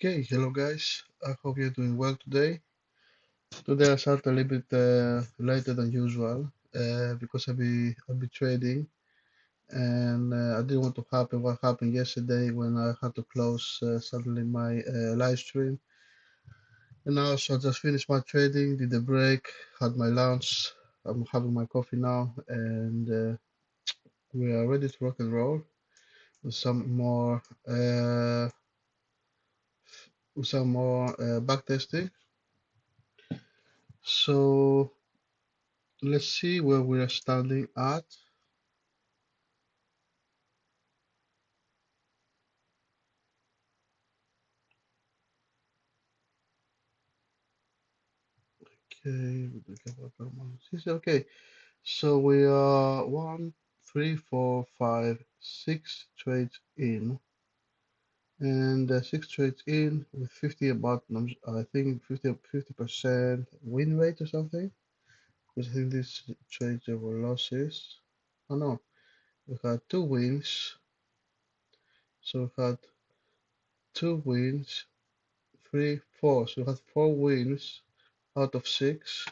Okay, hello guys. I hope you're doing well today. Today I started a little bit later than usual because I'll be trading, and I didn't want to happen what happened yesterday when I had to close suddenly my live stream. And now, so I just finished my trading, did a break, had my lunch. I'm having my coffee now, and we are ready to rock and roll with some more back testing. So let's see where we are standing at. Okay, we don't get what okay. So we are one, three, four, five, six trades in, and six trades in with 50 about I think 50% win rate or something. Because I think these trades there were losses. Oh no, we had two wins. So we had two wins, three, four. So we had four wins out of six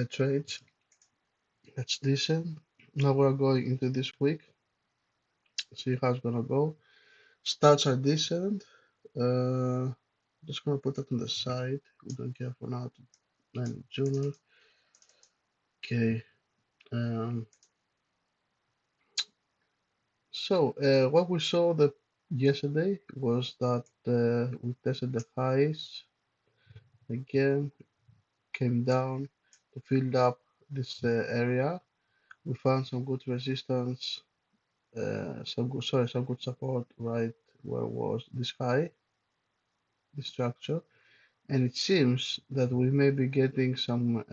trades. That's decent. Now we're going into this week. See how it's gonna go. Stats are decent. Just gonna put that on the side. We don't care for now to nine journal. Okay. Um, what we saw the yesterday was that we tested the highs again, came down to fill up this area. We found some good resistance, some good support right where was this high, this structure. And it seems that we may be getting some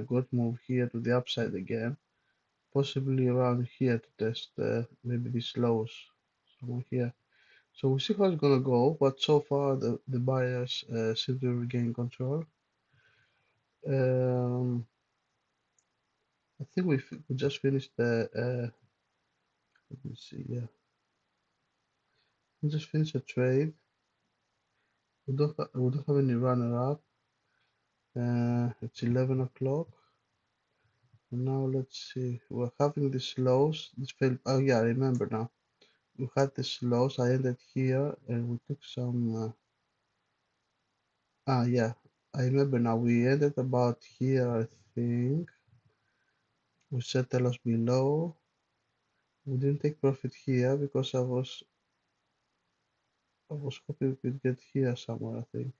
good move here to the upside again, possibly around here to test maybe these lows somewhere here. So we'll see how it's gonna go, but so far the buyers seem to regain control. Um, I think we just finished the let me see, yeah, we just finished a trade. We don't have any runner up. It's 11 o'clock. Now let's see. We're having these lows. This failed. Oh yeah, I remember now. We had these lows. I ended here, and we took some. Yeah, I remember now. We ended about here, I think. We settled us below. We didn't take profit here because I was hoping we could get here somewhere. I think.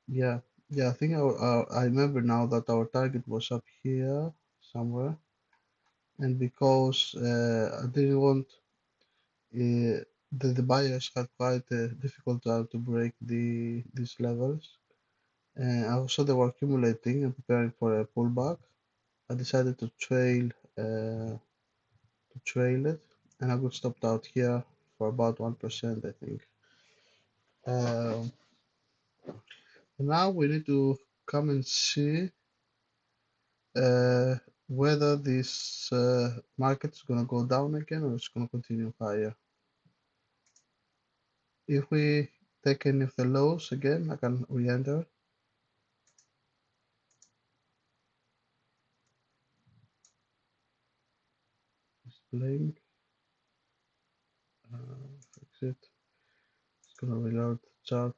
Yeah, yeah. I think I remember now that our target was up here somewhere, and because I didn't want the buyers had quite a difficult time to break these levels. And also they were accumulating and preparing for a pullback. I decided uh, to trail it, and I got stopped out here for about 1%, I think. Um, Now we need to come and see uh, whether this market is going to go down again or it's going to continue higher. If we take any of the lows again, I can re-enter. Blink. Exit. It's gonna reload the chart.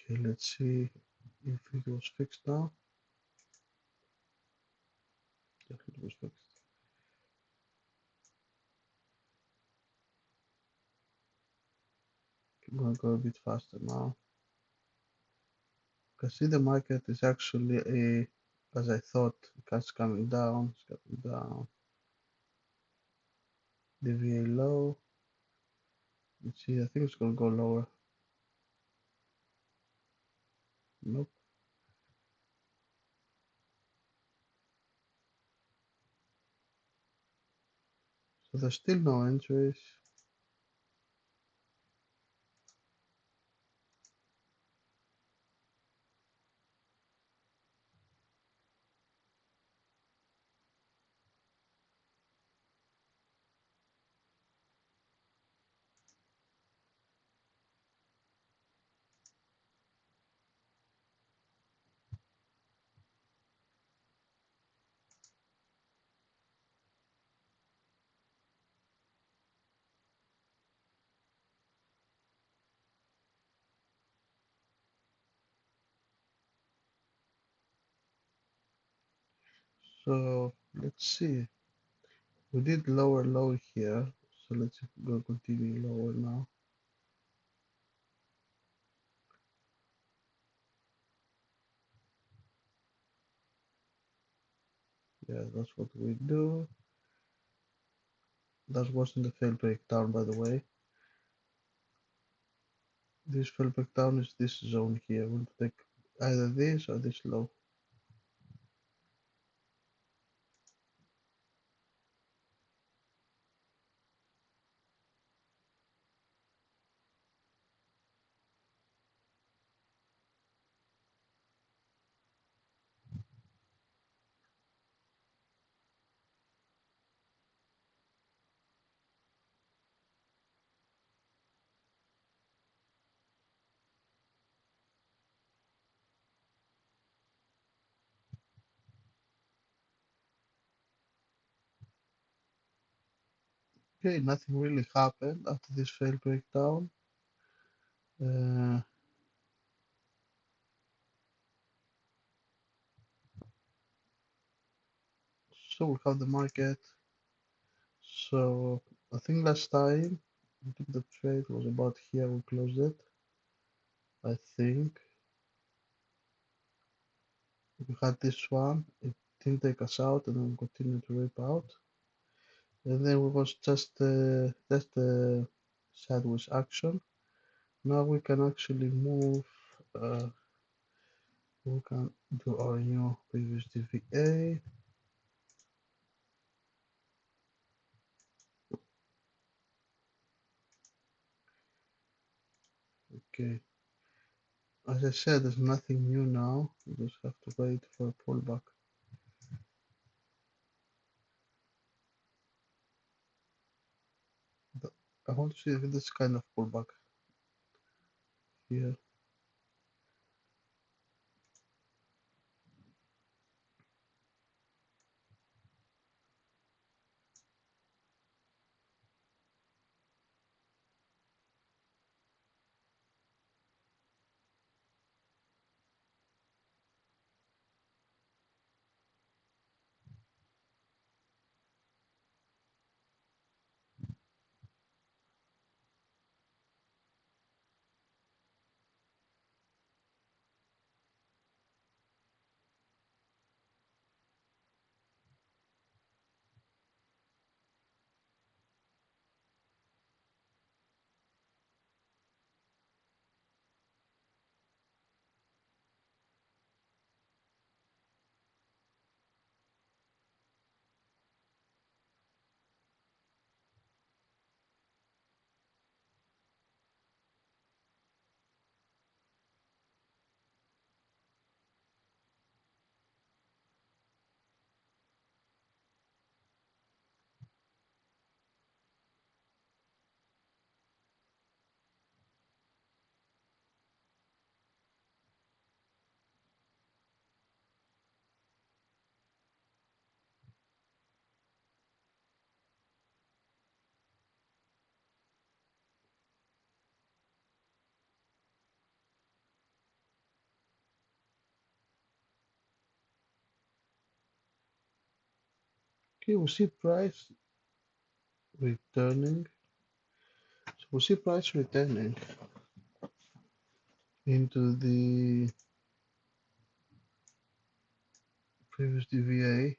Okay, let's see if it was fixed now. Yeah, it was fixed. I'm gonna go a bit faster now. You can see the market is actually as I thought, it's coming down, it's coming down. The VA low. Let's see, I think it's gonna go lower. Nope. But there's still no entries. So let's see. We did lower low here. So let's go continue lower now. Yeah, that's what we do. That wasn't the failed breakdown, by the way. This failed breakdown is this zone here. We'll take either this or this low. Okay, nothing really happened after this failed breakdown. Uh, so we have the market. So I think last time we took the trade was about here. We closed it. I think we had this one. It didn't take us out, and then we continued to rip out. And then we was just sideways action. Now we can actually move. We can do our new previous DVA. Okay. As I said, there's nothing new now. We just have to wait for a pullback. I want to see if this kind of pullback here. Okay, we see price returning. So we see price returning into the previous DVA,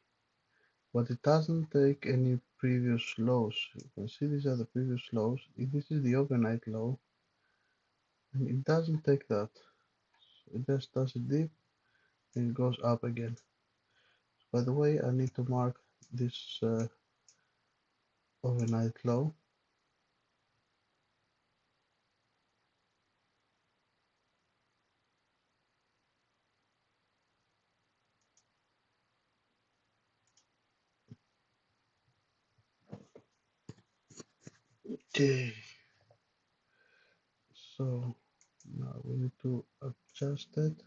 but it doesn't take any previous lows. You can see these are the previous lows. This is the overnight low, and it doesn't take that. So it just does a dip and it goes up again. By the way, I need to mark this overnight low. Okay, so now we need to adjust it.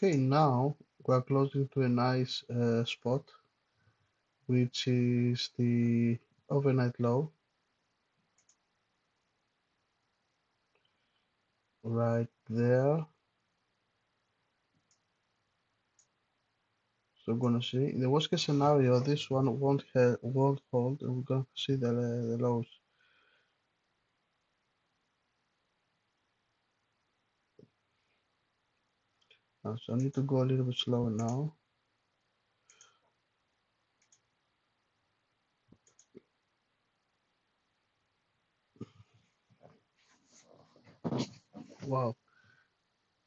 Okay, now we're closing to a nice spot, which is the overnight low right there. So we're gonna see. In the worst case scenario, this one won't hold, and we're gonna see the lows. So I need to go a little bit slower now. Wow.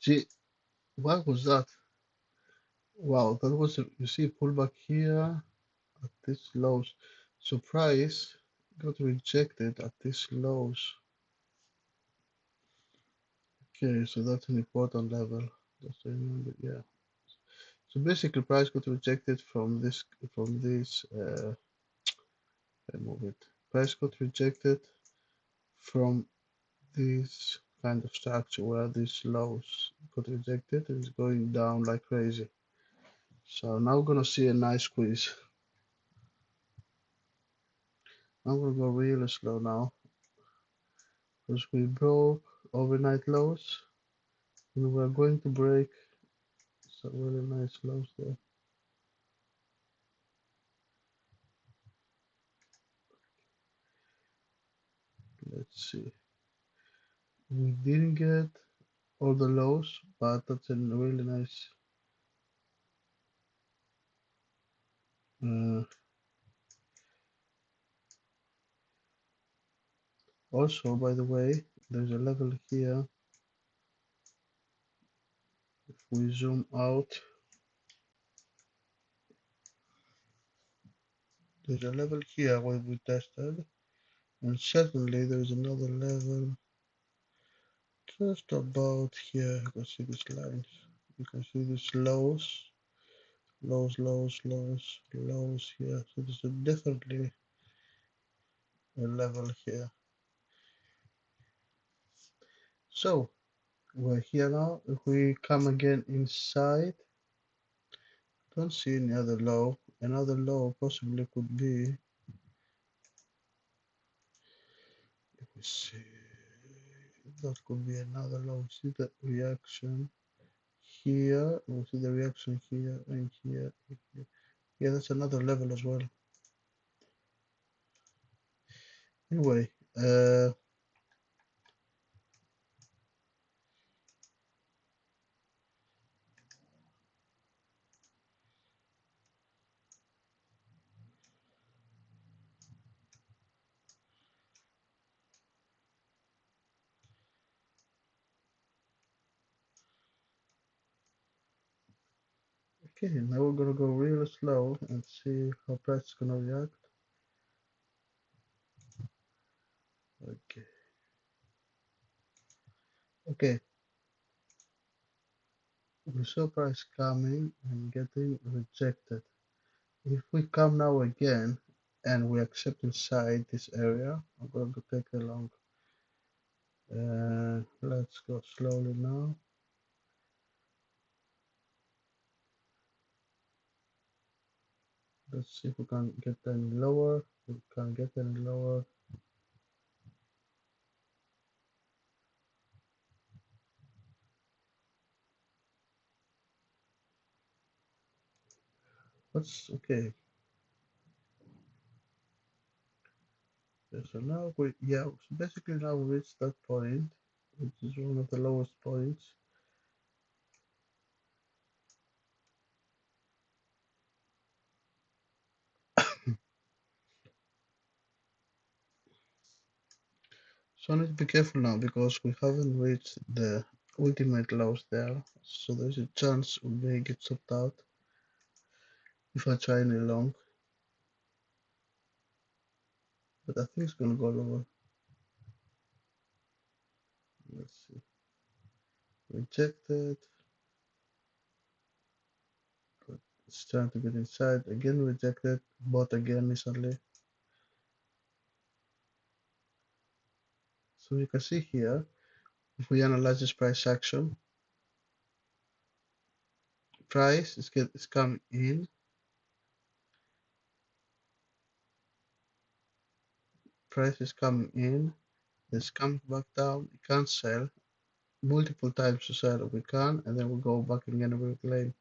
Gee, what was that? Wow, that was you see pullback here at this lows. So price got rejected at this lows. Okay, so that's an important level. Just to remember, yeah. So basically, price got rejected from this. I move it. Price got rejected from this kind of structure where this lows got rejected and is going down like crazy. So now we're gonna see a nice squeeze. I'm gonna go really slow now because we broke overnight lows and we're going to break some really nice lows there. Let's see. We didn't get all the lows, but that's a really nice. Uh, Also, by the way, there's a level here. If we zoom out, there's a level here where we tested, and certainly there's another level just about here. You can see these lines. You can see these lows, lows, lows, lows, lows here. So there's definitely a level here. So we're here now. If we come again inside, don't see any other low. Another low possibly could be, let me see, that could be another low. See the reaction here, we see the reaction here and here and here. Yeah, that's another level as well. Anyway, okay, now we're gonna go real slow and see how price is gonna react. Okay, okay, we saw price coming and getting rejected. If we come now again and we accept inside this area, I'm going to take along. Let's go slowly now. Let's see if we can get any lower. We can't get any lower. That's okay. So now so basically now we reached that point, which is one of the lowest points. So I need to be careful now because we haven't reached the ultimate lows there. So there's a chance we may get stopped out if I try any long. But I think it's gonna go lower. Let's see. Rejected. But it's trying to get inside. Again rejected. Bought again recently. So you can see here, if we analyze this price action, price is coming in, price is coming in, it's coming back down, it can't sell, multiple times to sell we can, and then we go back again and reclaim.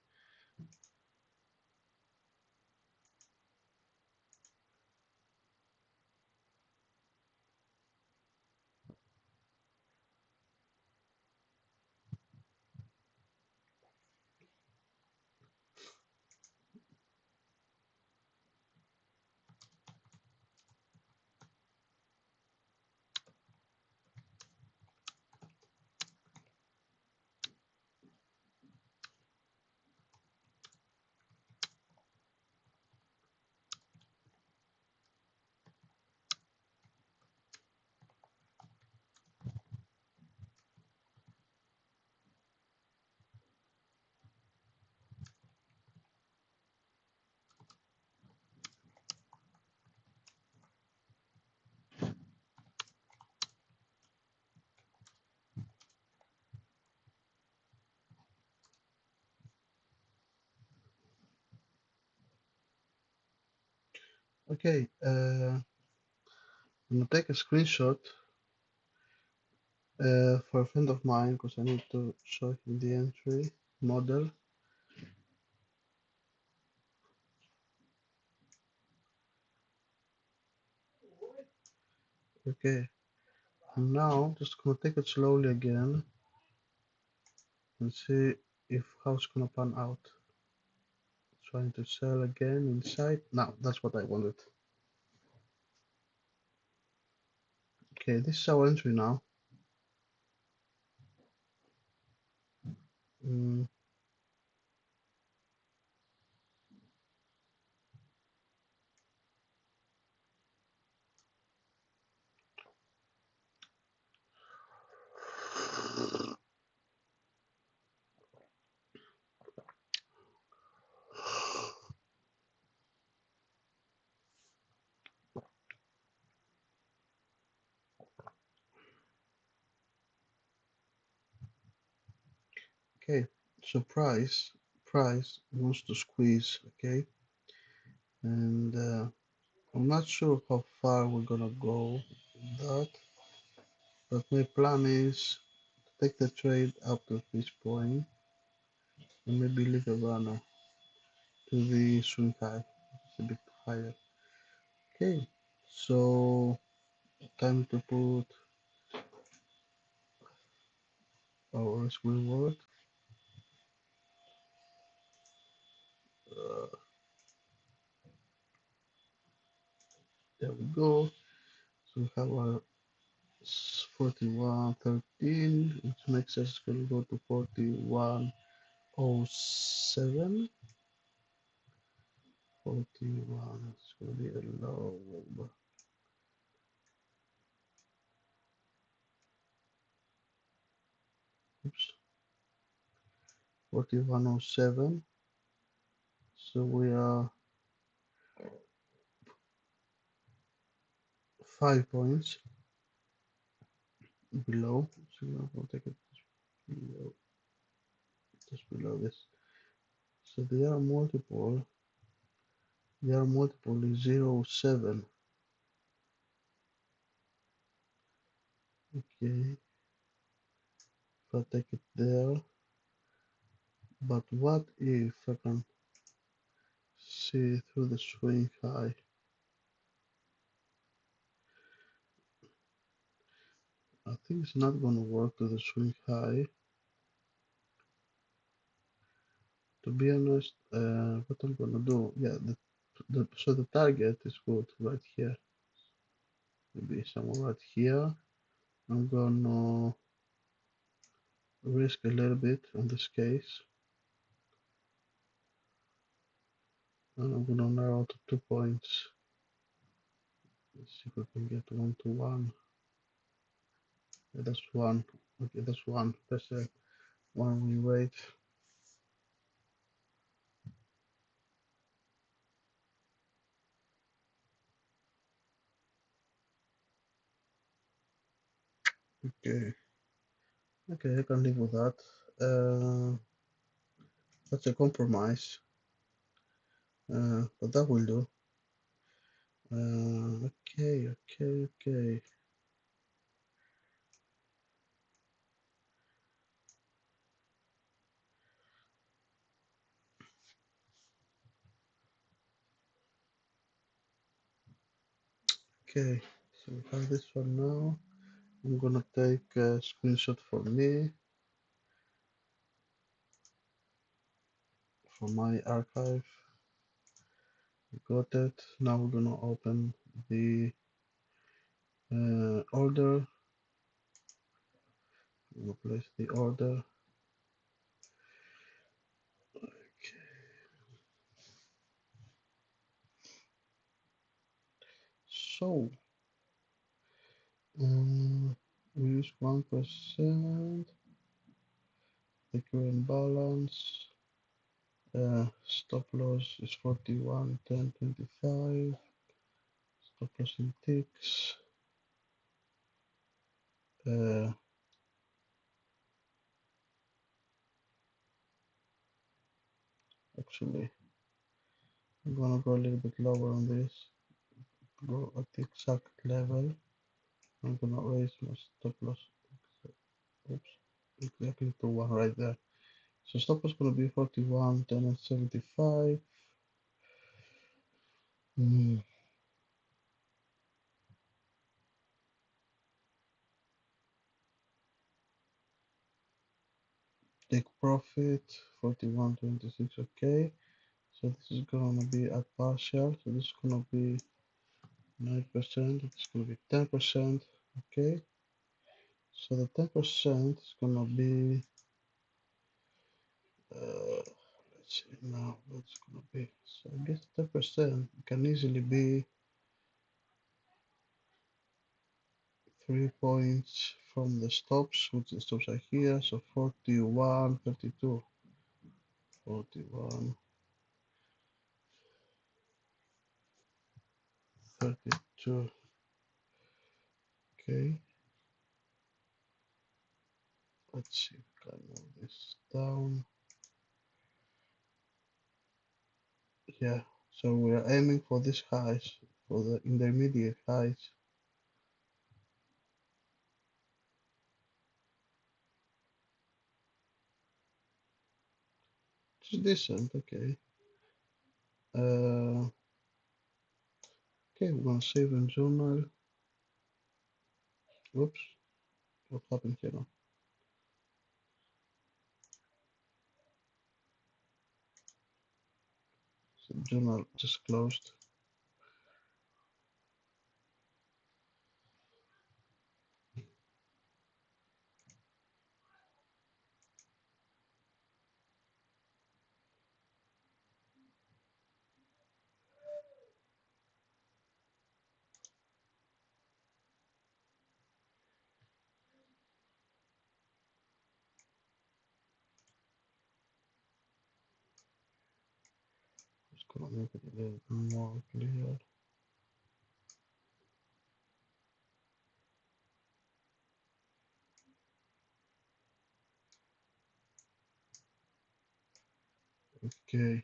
Okay, I'm gonna take a screenshot for a friend of mine because I need to show him the entry model. Okay, and now just gonna take it slowly again and see if how it's gonna pan out. Trying to sell again inside. Now that's what I wanted. Okay, this is our entry now. Mm, okay, so price wants to squeeze. Okay, and I'm not sure how far we're gonna go with that, but my plan is to take the trade up to this point and maybe leave a runner to the swing high. It's a bit higher. Okay, so time to put our swing word. Uh, there we go. So we have our 41.13, which makes us going to go to 41.07. 41, it's going to be a low. Oops, 41.07. So we are 5 points below. So we'll take it below, just below this. So they are multiple. They are multiple is 0, 7. Okay, if I take it there. But what if I can see through the swing high? I think it's not going to work to the swing high. To be honest, what I'm going to do, yeah, so the target is good right here. Maybe somewhere right here. I'm going to risk a little bit on this case. And I'm going to narrow to 2 points. Let's see if we can get 1 to 1. Yeah, that's 1. Okay, that's 1. That's a 1 we wait. Okay. Okay, I can live with that. That's a compromise. But that will do. Okay, okay, okay. Okay, so we have this one now. I'm gonna take a screenshot for me, for my archive. We got it. Now we're gonna open the order. We'll place the order. Okay. So, we use 1%. The current balance. Stop loss is 41, 10, 25. Stop loss in ticks. Actually, I'm gonna go a little bit lower on this. Go at the exact level. I'm gonna raise my stop loss. Oops, exactly to 1 right there. So stop loss gonna be 41, 10, and 75. Take profit 41, 26. Okay. So this is gonna be at partial. So this is gonna be 9%. It's gonna be 10%. Okay. So the 10% is gonna be let's see now what's gonna be. So I guess 10% can easily be 3 points from the stops, which the stops are here. So 41, 32, 41, 32. Okay. Let's see if we can move this down. Yeah. So we are aiming for these highs, for the intermediate highs. It's decent. Okay. Okay, we're gonna save and journal. Oops, what happened here now? So journal just closed. Just gonna make it a little bit more clear. Okay,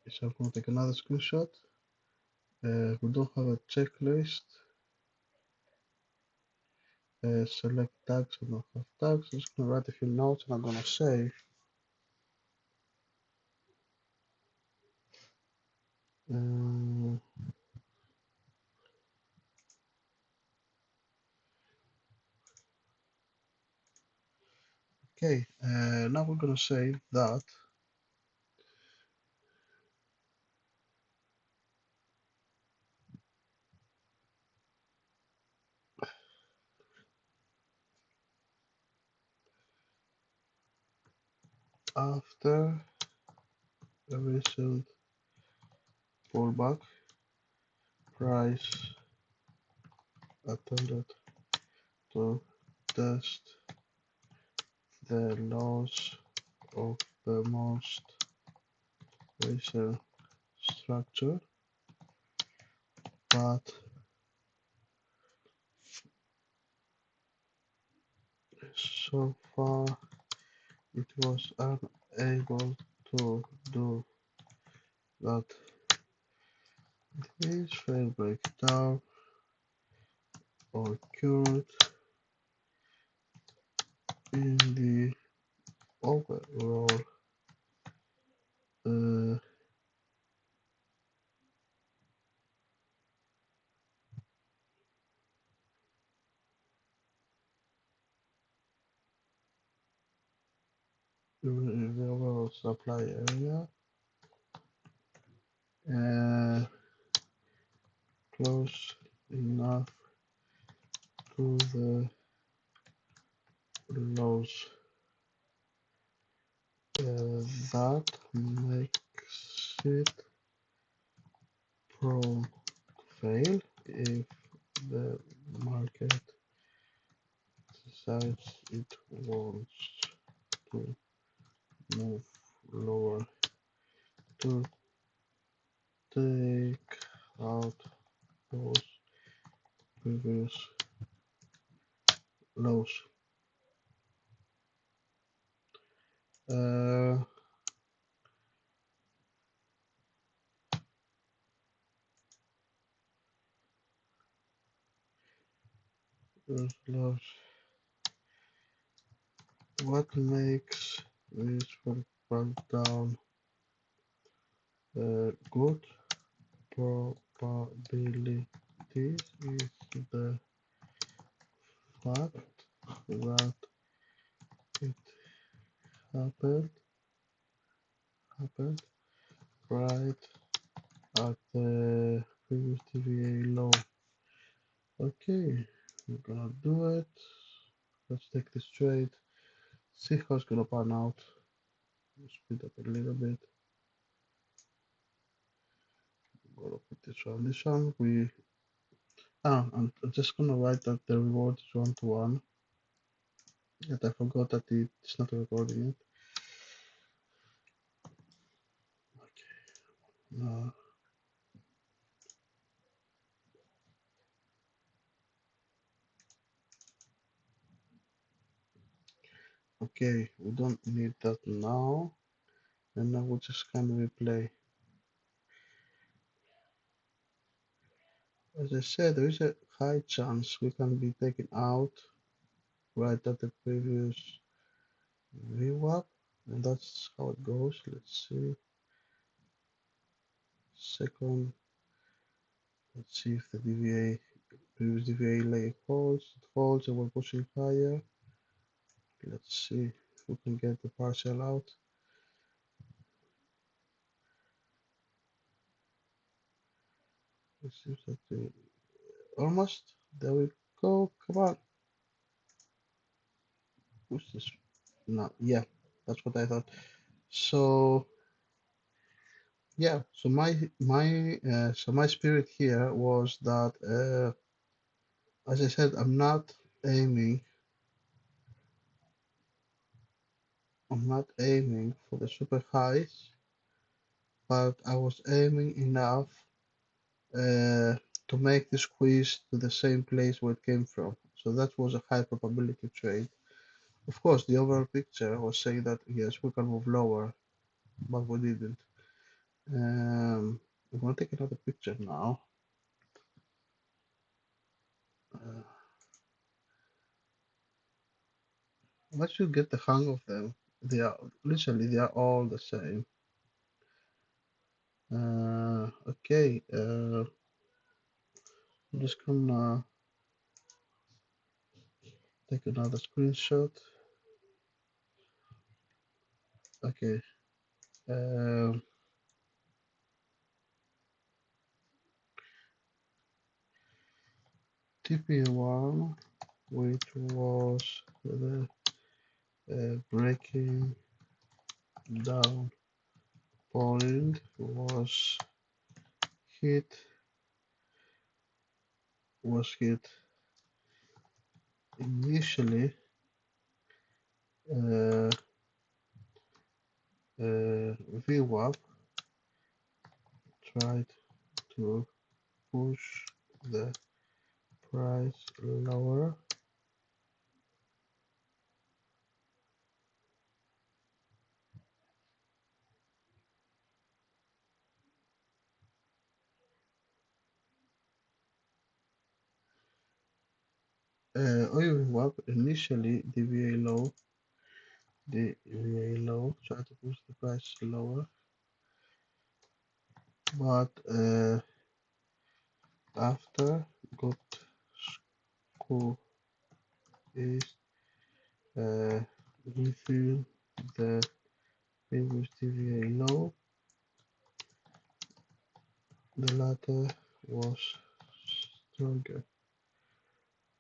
so I'm gonna take another screenshot. We don't have a checklist. Select tags, I don't have tags. I'm just gonna write a few notes and I'm gonna save. Uh, okay, now we're gonna save that. After the recent pullback, price attempted to test the lows of the most recent structure, but so far it was unable to do that. This failed breakdown occurred in the overall uh, the overall supply area, close enough to the lows. That makes it prone to fail if the market decides it wants to move lower to take out those previous lows. Uh, those lows. What makes this breakdown good? Probabilities is the fact that it happened right at the previous TVA low. Okay, we're gonna do it. Let's take this trade. See how it's gonna pan out. Speed up a little bit. I'm gonna put this one. This one I'm just gonna write that the reward is 1-to-1. Yet I forgot that it's not recording it. Okay. Okay, we don't need that now. And now we'll just kind of replay. As I said, there is a high chance we can be taken out right at the previous VWAP, and that's how it goes. Let's see. Second, let's see if the DVA, previous DVA leg holds. It holds and we're pushing higher. Let's see if we can get the partial out. It seems that we almost, there we go. Come on. Who's this? No, yeah, that's what I thought. So yeah, so my spirit here was that as I said, aiming I'm not aiming for the super highs, but I was aiming enough to make the squeeze to the same place where it came from. So that was a high probability trade. Of course, the overall picture was saying that yes, we can move lower. but we didn't. I'm gonna take another picture now. Uh, Once you get the hang of them, they are all the same. Okay, I'm just gonna take another screenshot. Okay, TP1, which was the breaking down point, hit hit initially uh, VWAP tried to push the price lower. VWAP initially the VA low tried to push the price lower, but after got squeezed within the previous DVA low, the latter was stronger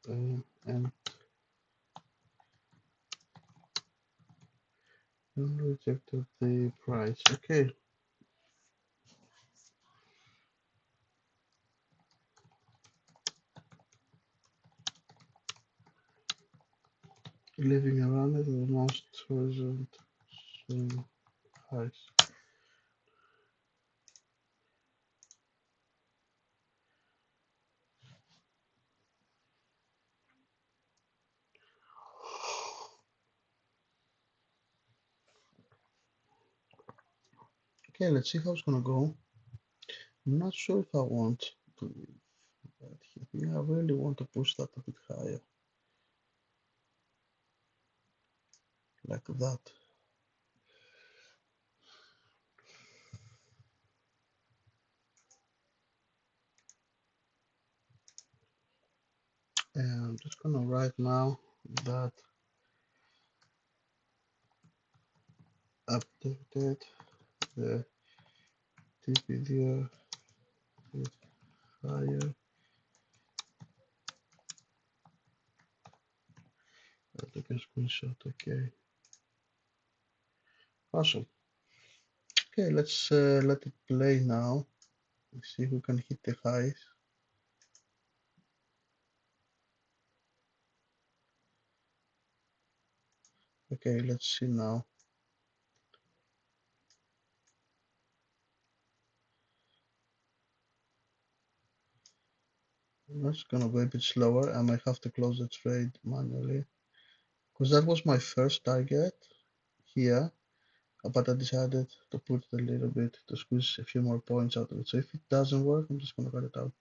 and rejected the price. Okay, leaving around it the most recent swing highs. Okay, let's see how it's gonna go. I'm not sure if I want to leave that here. I really want to push that a bit higher, like that. And I'm just gonna write now that updated the TP there bit higher. I'll take a screenshot. Okay, awesome. Okay, let's let it play now. Let's see who can hit the highs. Okay, let's see now. That's gonna go a bit slower. I might have to close the trade manually because that was my first target here, but I decided to put it a little bit to squeeze a few more points out of it. So if it doesn't work, I'm just gonna cut it out.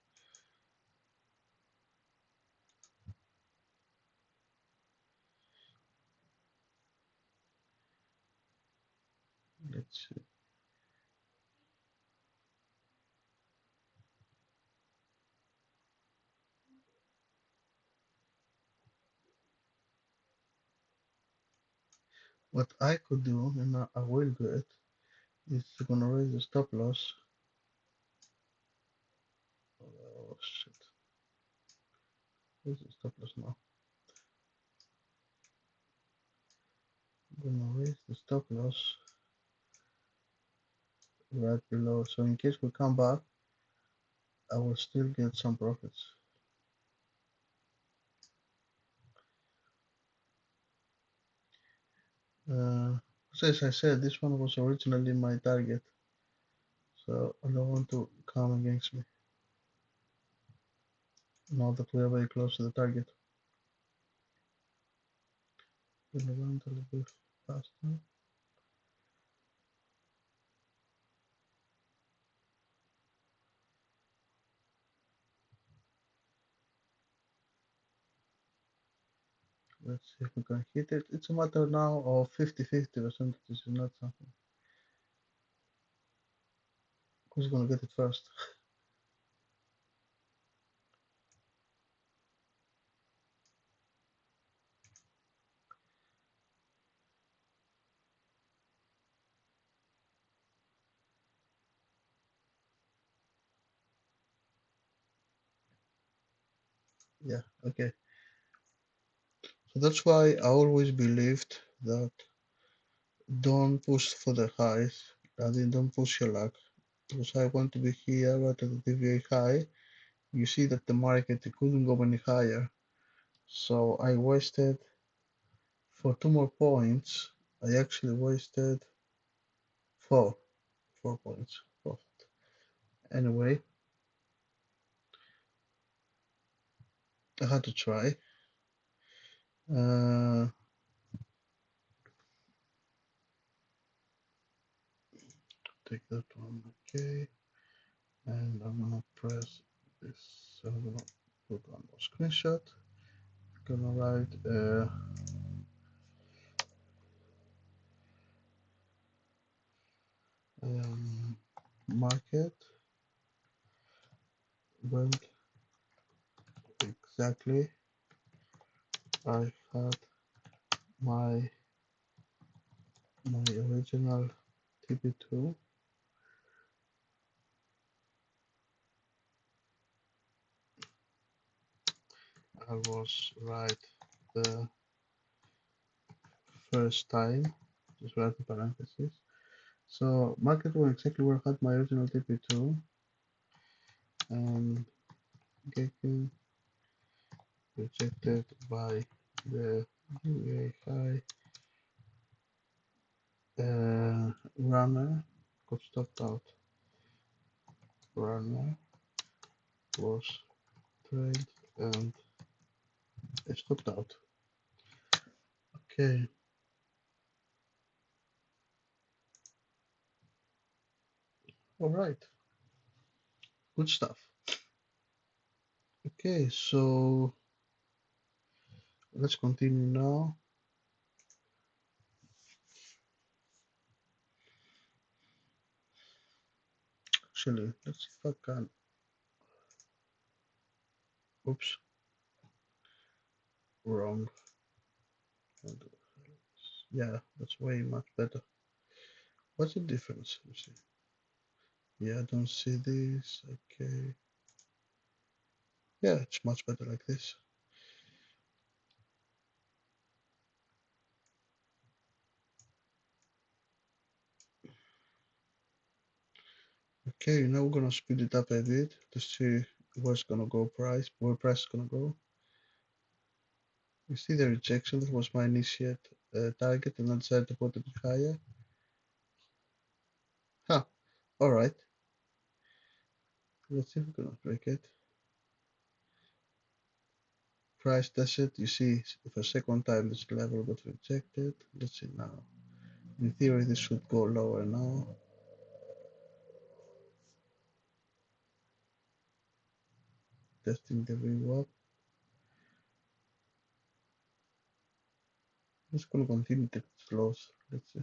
Let's see. What I could do, and I will do it, is gonna raise the stop loss. Oh shit. Where's the stop loss now? I'm gonna raise the stop loss right below. So in case we come back, I will still get some profits. So as I said, this one was originally my target, so I don't want to come against me now that we are very close to the target. Gonna run a little bit faster. Let's see if we can hit it. It's a matter now of 50-50 percentages, not something. Who's gonna get it first? Yeah, okay. So that's why I always believed that don't push for the highs. I mean, don't push your luck. Because I want to be here at the DVA high. You see that the market couldn't go any higher. So I wasted for 2 more points. I actually wasted four, 4 points. Anyway, I had to try. Uh, take that one, okay. And I'm gonna press this. So I'm gonna put one more screenshot. I'm gonna write market went exactly. I had my original TP2. I was right the first time. Just write the parentheses. So market went exactly where I had my original TP2 and getting rejected by the UA high runner got stopped out. Runner was trade and stopped out. Okay, all right, good stuff. Okay, so let's continue now. Actually, let's see if I can. Oops, wrong. Yeah, that's way much better. What's the difference? Let me see. Yeah, I don't see this. Okay. Yeah, it's much better like this. Okay, now we're gonna speed it up a bit to see where's gonna go price, where price is gonna go. You see the rejection, that was my initiate target, and I decided to put it higher. Huh, alright. Let's see if we're gonna break it. Price tested, you see for a second time this level got rejected. Let's see now. In theory, this should go lower now. Testing the VWAP. I'm just gonna continue to take it slow. Let's see.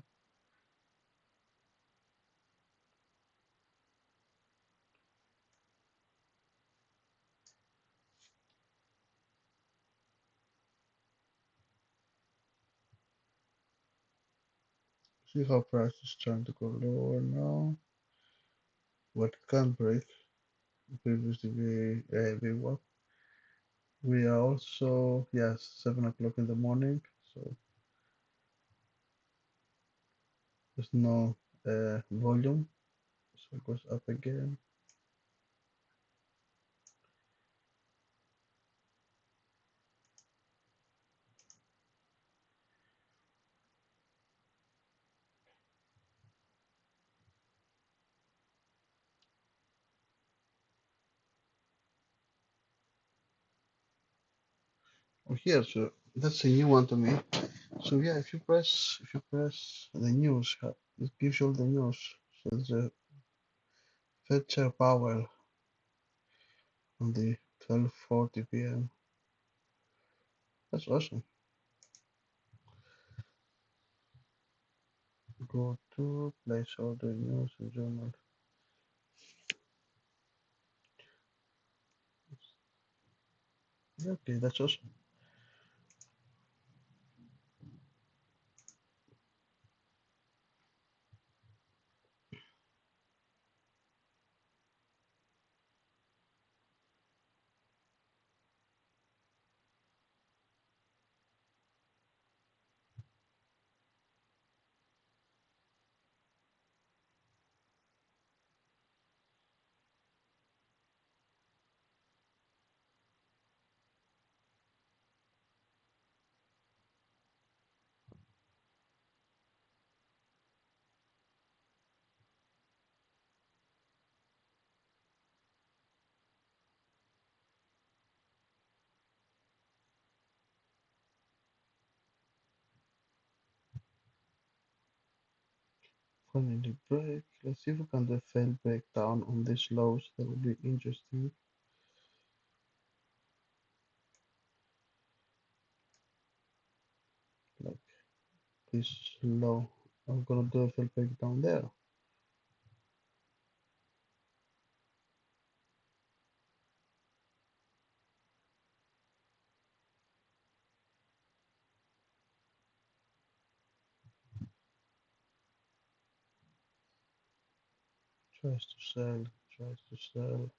See how price is trying to go lower now. What can break previously VWAP. We are also, yes, 7 o'clock in the morning, so there's no volume, so it goes up again. Oh, here, so that's a new one to me. So yeah, if you press the news, it gives you all the news. So there's a Fed Chair Powell on the 12:40 p.m. That's awesome. go to place order news and journal. Okay, that's awesome. Finally break. Let's see if we can do a fail breakdown on these lows. That would be interesting. Like this low. I'm gonna do a fail breakdown there. Tries to sell, tries to sell.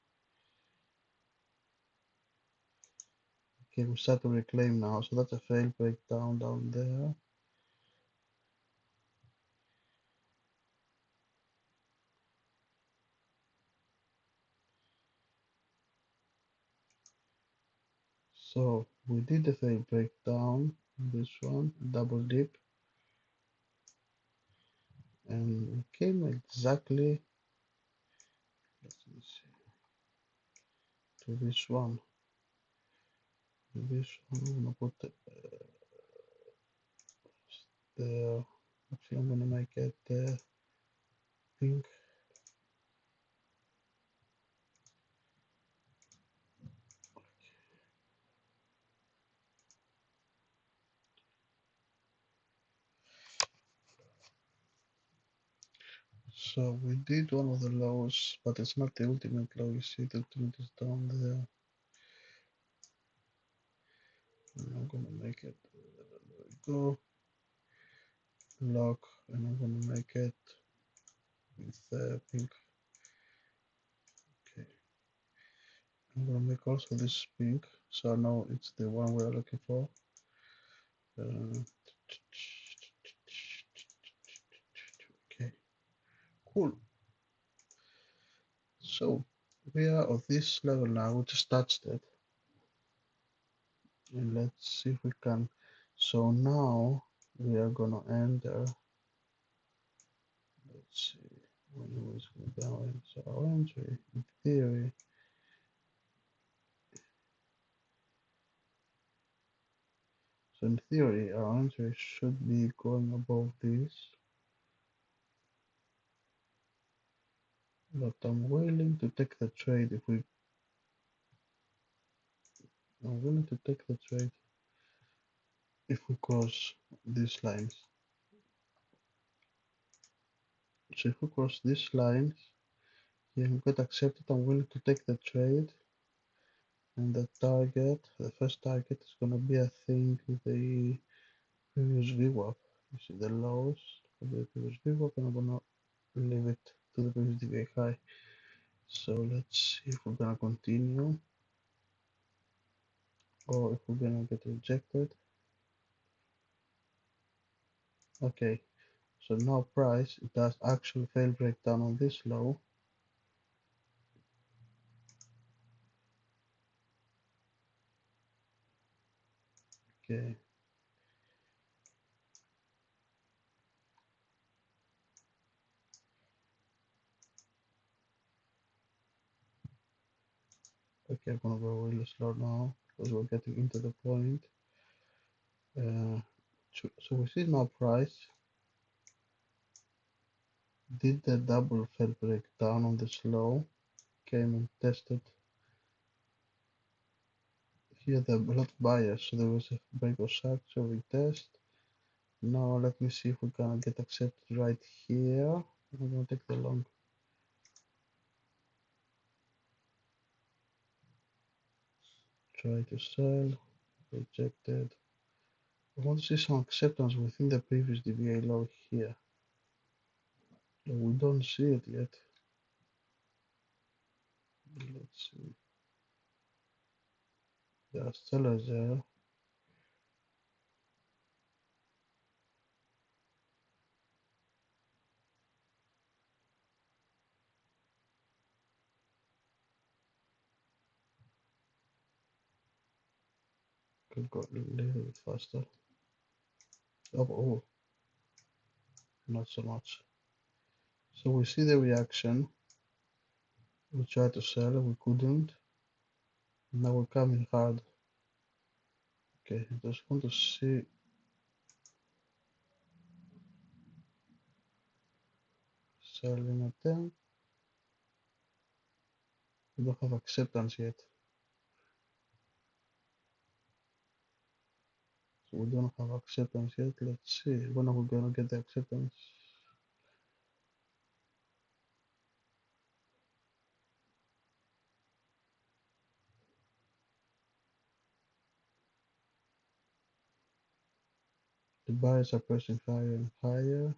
Okay, we start to reclaim now. So that's a fail breakdown down there. So we did the fail breakdown. This one, double dip, and we came exactly. Let me see to this one. This one, I'm gonna put it there. Actually, I'm gonna make it pink. So we did one of the lows, but it's not the ultimate low. You see, the ultimate is down there. And I'm gonna make it. There we go. Lock, and I'm gonna make it with pink. Okay. I'm gonna make also this pink, so now it's the one we're looking for. Okay, cool. So we are at this level now. We just touched it, and let's see if we can. So now we are gonna enter. Let's see when it was going down. So our entry, in theory, our entry should be going above this. But I'm willing to take the trade if we. I'm willing to take the trade if we cross these lines. So if we cross these lines, yeah, we get accepted. I'm willing to take the trade. And the target, the first target is going to be, I think, the previous VWAP. You see the lows of the previous VWAP, and I'm going to leave it to the previous DVA high. So let's see if we're going to continue or if we're going to get rejected. Okay, so now price, it does actually fail breakdown on this low. Okay. Okay, I'm gonna go really slow now because we're getting into the point. So we see now price did the double fail breakdown on this low, came and tested. Here there are a lot of buyers, so there was a break of shark, so we test. Now let me see if we can get accepted right here. I'm gonna take the long. Try to sell. Rejected. I want to see some acceptance within the previous DVA low here. But we don't see it yet. Let's see. There are sellers there. Could go a little bit faster. Oh, not so much. So we see the reaction. We tried to sell, we couldn't. Now we're coming hard. Okay, just want to see selling attempt. We don't have acceptance yet. So we don't have acceptance yet. Let's see. When are we gonna get the acceptance? The buyers are pressing higher and higher.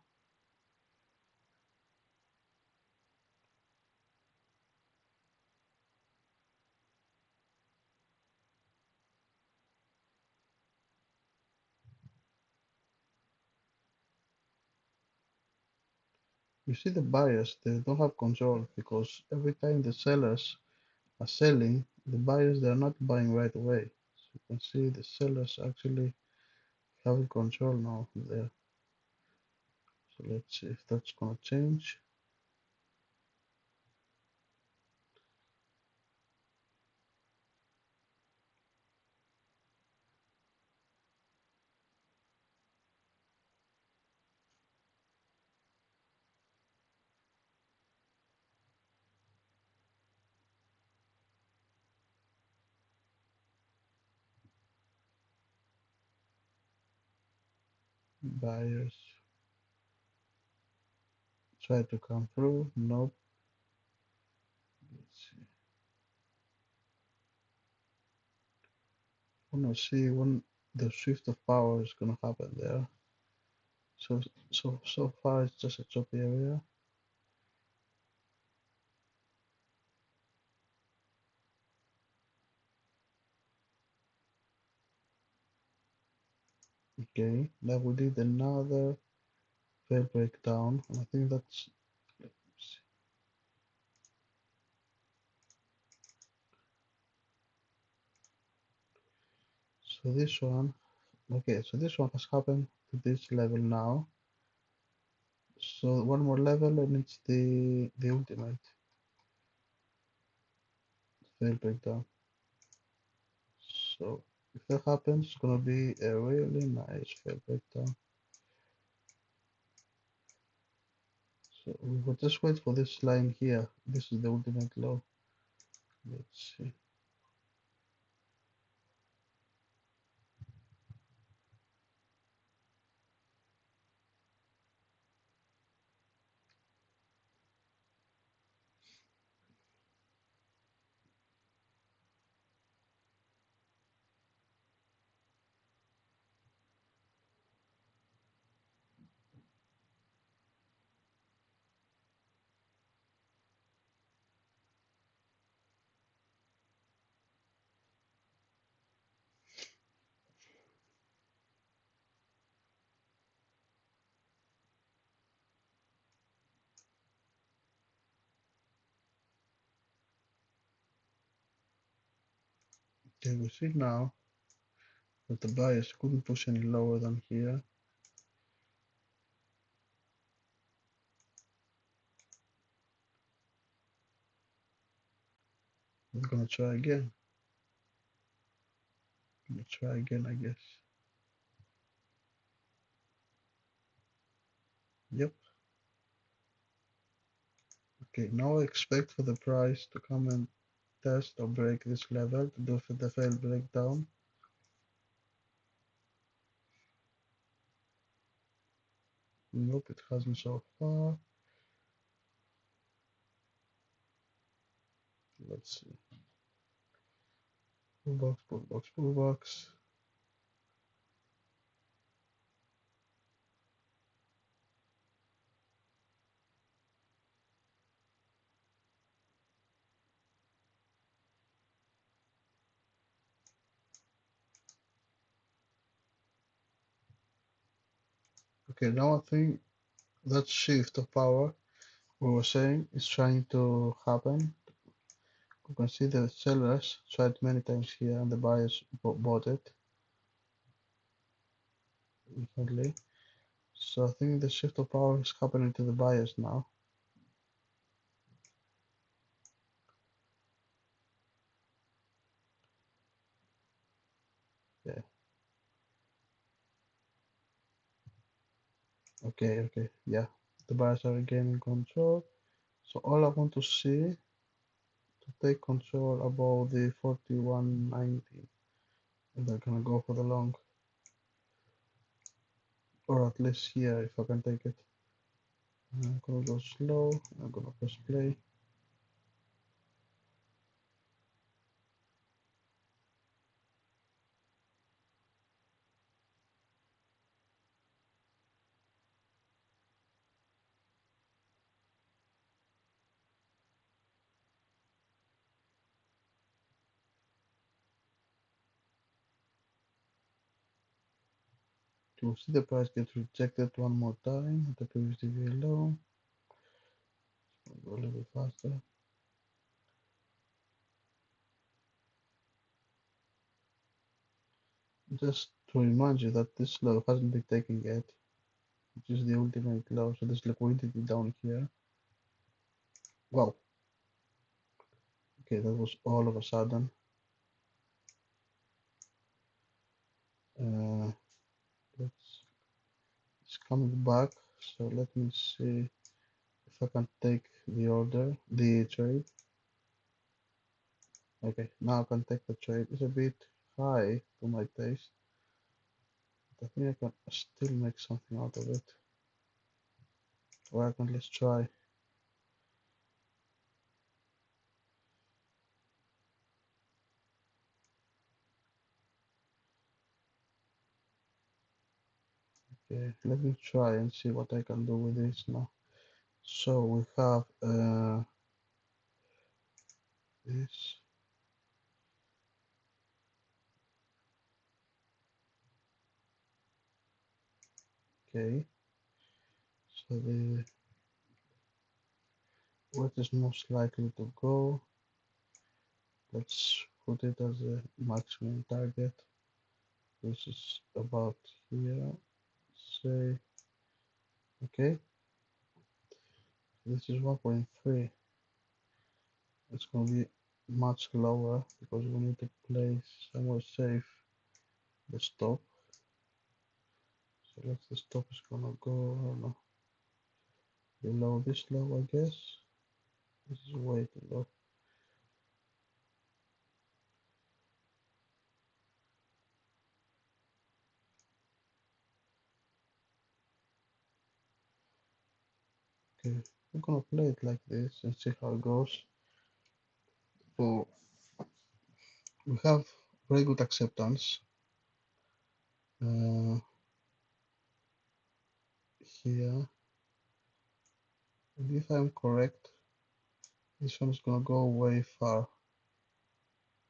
You see the buyers, they don't have control because every time the sellers are selling, the buyers they're not buying right away. So you can see the sellers actually having control now there. So let's see if that's gonna change. Buyers try to come through. Nope. Let's see. I wanna see when the shift of power is gonna happen there. So far it's just a choppy area. Okay, now we did another fair breakdown. And I think that's so this one. Okay, so this one has happened to this level now. So one more level and it's the ultimate fair breakdown. So if that happens, it's gonna be a really nice fair breakdown. So we will just wait for this line here. This is the ultimate low. Let's see. Okay, we see now that the buyers couldn't push any lower than here. We're gonna try again. Let's try again, I guess. Yep. Okay, now I expect for the price to come and test or break this level to do for the failed breakdown. Nope, it hasn't so far. Let's see. Pullbox, pullbox, pullbox. Okay, now I think that shift of power we were saying is trying to happen. You can see the sellers tried many times here and the buyers bought it recently. So I think the shift of power is happening to the buyers now. Yeah. Okay. Yeah. The buyers are regaining control. So all I want to see to take control above the 41.90. And they're gonna go for the long. Or at least here if I can take it. I'm gonna go slow. I'm gonna press play. To see the price get rejected one more time at the previous DVA low. Go a little bit faster. Just to remind you that this low hasn't been taken yet, which is the ultimate low. So there's liquidity down here. Wow. Okay, that was all of a sudden. Uh, it's coming back. So let me see if I can take the order, the trade. Okay, now I can take the trade. It's a bit high to my taste, but I think I can still make something out of it. Or I can let's try. Okay, let me try and see what I can do with this now. So we have this. Okay, so the what is most likely to go? Let's put it as a maximum target. This is about here. Say, okay, this is 1.3. It's going to be much lower because we need to place somewhere safe the stop. So let's the stop is going to go, I don't know, below this low, I guess. This is way too low. Okay, we're gonna play it like this and see how it goes. So we have very good acceptance uh, here. And if I'm correct, this one is gonna go way far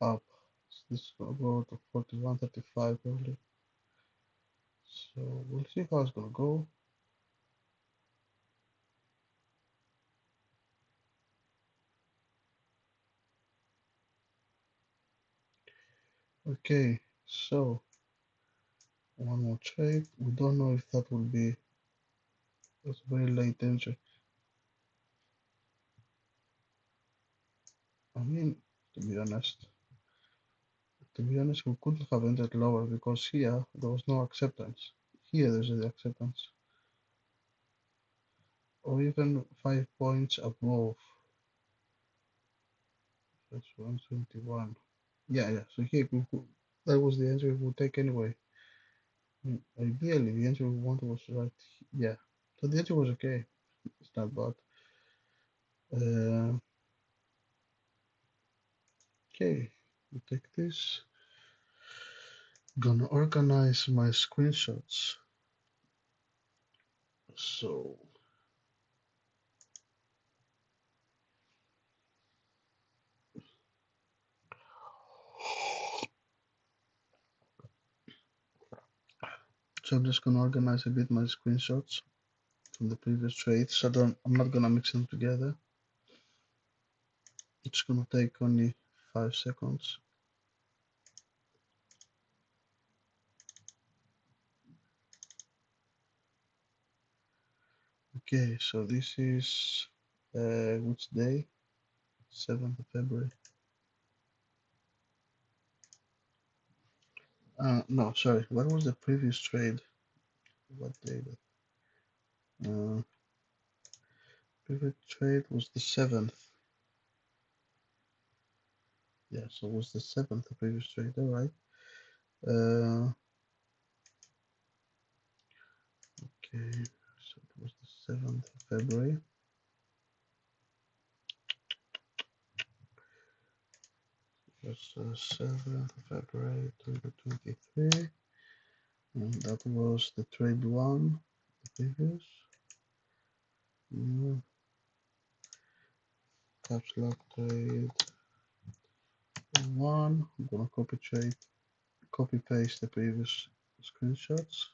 up. So this is gonna go to 41.35 probably. So we'll see how it's gonna go. Okay, so one more trade. We don't know if that will be it's very late entry. I mean, to be honest, we couldn't have entered lower because here there was no acceptance. Here there's the acceptance, or even 5 points above. That's 121. Yeah. So here that was the entry we would take anyway. Ideally, the entry we wanted was right here. So the edge was okay. It's not bad. Uh, okay, we take this. Gonna organize my screenshots. So I'm just gonna organize a bit my screenshots from the previous trades. So I'm not gonna mix them together. It's gonna take only 5 seconds. Okay, so this is which day? 7th of February. No, sorry. What was the previous trade? What day? Previous trade was the 7th. Yeah, so it was the 7th, the previous trade. All right. Okay, so it was the 7th of February. That's 7th of February 2023. And that was the trade one, the previous. Caps lock trade one. I'm gonna copy paste the previous screenshots.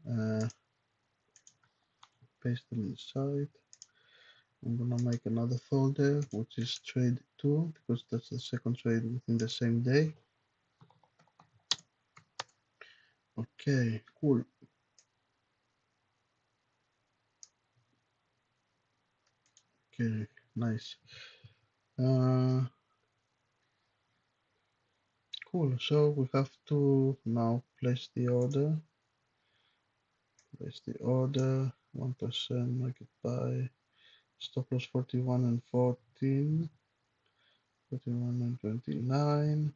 Uh, paste them inside. I'm gonna make another folder, which is trade 2, because that's the second trade within the same day. Okay, cool. Okay, nice. Cool. So we have to now place the order. Place the order. 1% market buy. Stop loss 41 and 14. 41 and 29.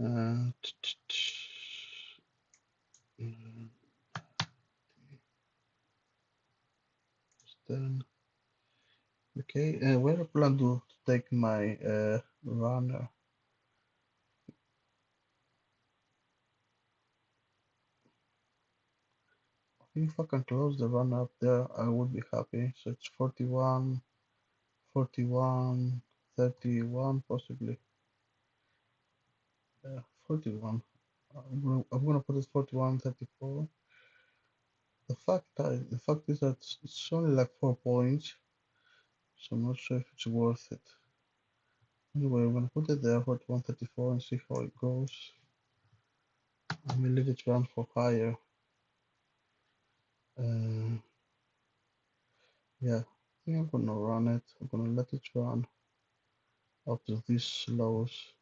Uh, then okay. Where I plan to take my runner? If I can close the runner up there, I would be happy. So it's 41, 41, 31, possibly. 41. I'm gonna put it 41, 34. The fact is that it's only like 4 points, so I'm not sure if it's worth it. Anyway, I'm gonna put it there 41, 34 and see how it goes. I may let it run for higher. Yeah, I think I'm gonna run it. I'm gonna let it run up to these lows.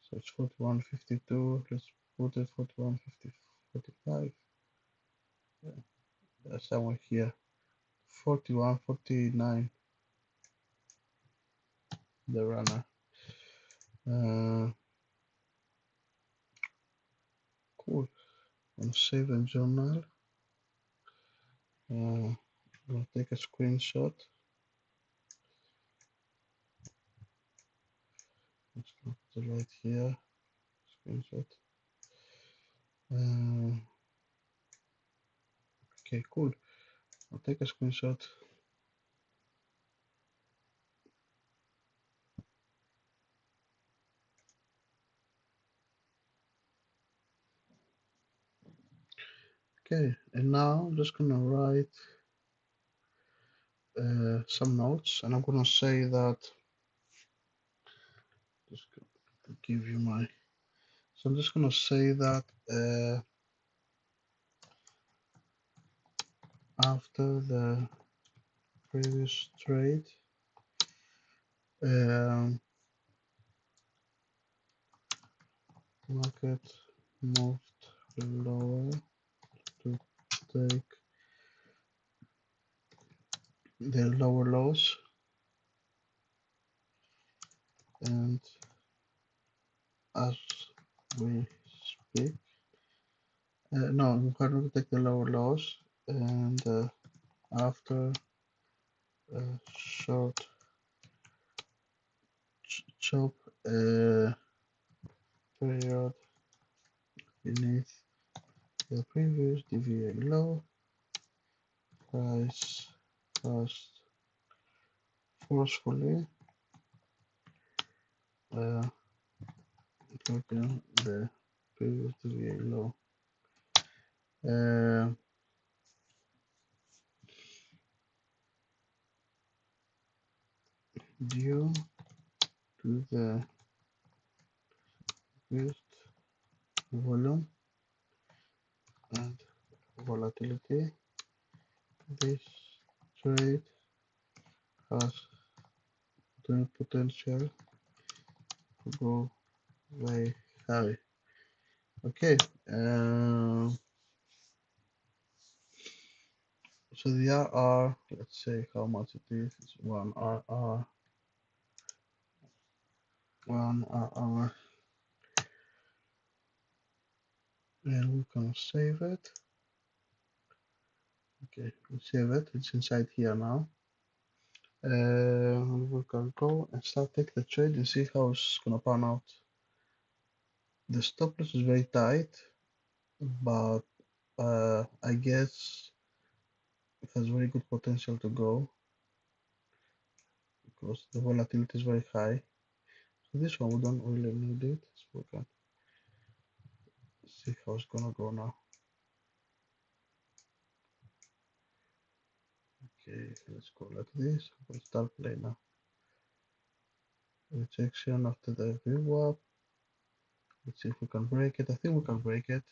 So it's 41.52. Let's put it 41.50, 45. Yeah, somewhere here. 41.49. The runner. Cool. I'm gonna save and journal. I'm gonna take a screenshot. I'm just gonna put it right here. Screenshot. Okay, cool. I'll take a screenshot. Okay, and now I'm just gonna write some notes, and I'm gonna say that. Just gonna give you my. So I'm just gonna say that after the previous trade, market moved lower to take the lower lows, and as we speak, No, you cannot take the lower lows, and after a short chop period beneath the previous DVA low, price passed forcefully taking the previous DVA low. Due to the reduced volume and volatility, this trade has the potential to go very high. Okay, so the RR, let's say how much it is. It's 1 RR, 1 RR, and we can save it. Okay, we save it. It's inside here now. We can go and start take the trade and see how it's gonna pan out. The stop loss is very tight, but I guess it has very good potential to go because the volatility is very high. So this one we don't really need it, so we can see how it's gonna go now. Okay, let's go like this. We'll start play now. Rejection after the VWAP. Let's see if we can break it. I think we can break it.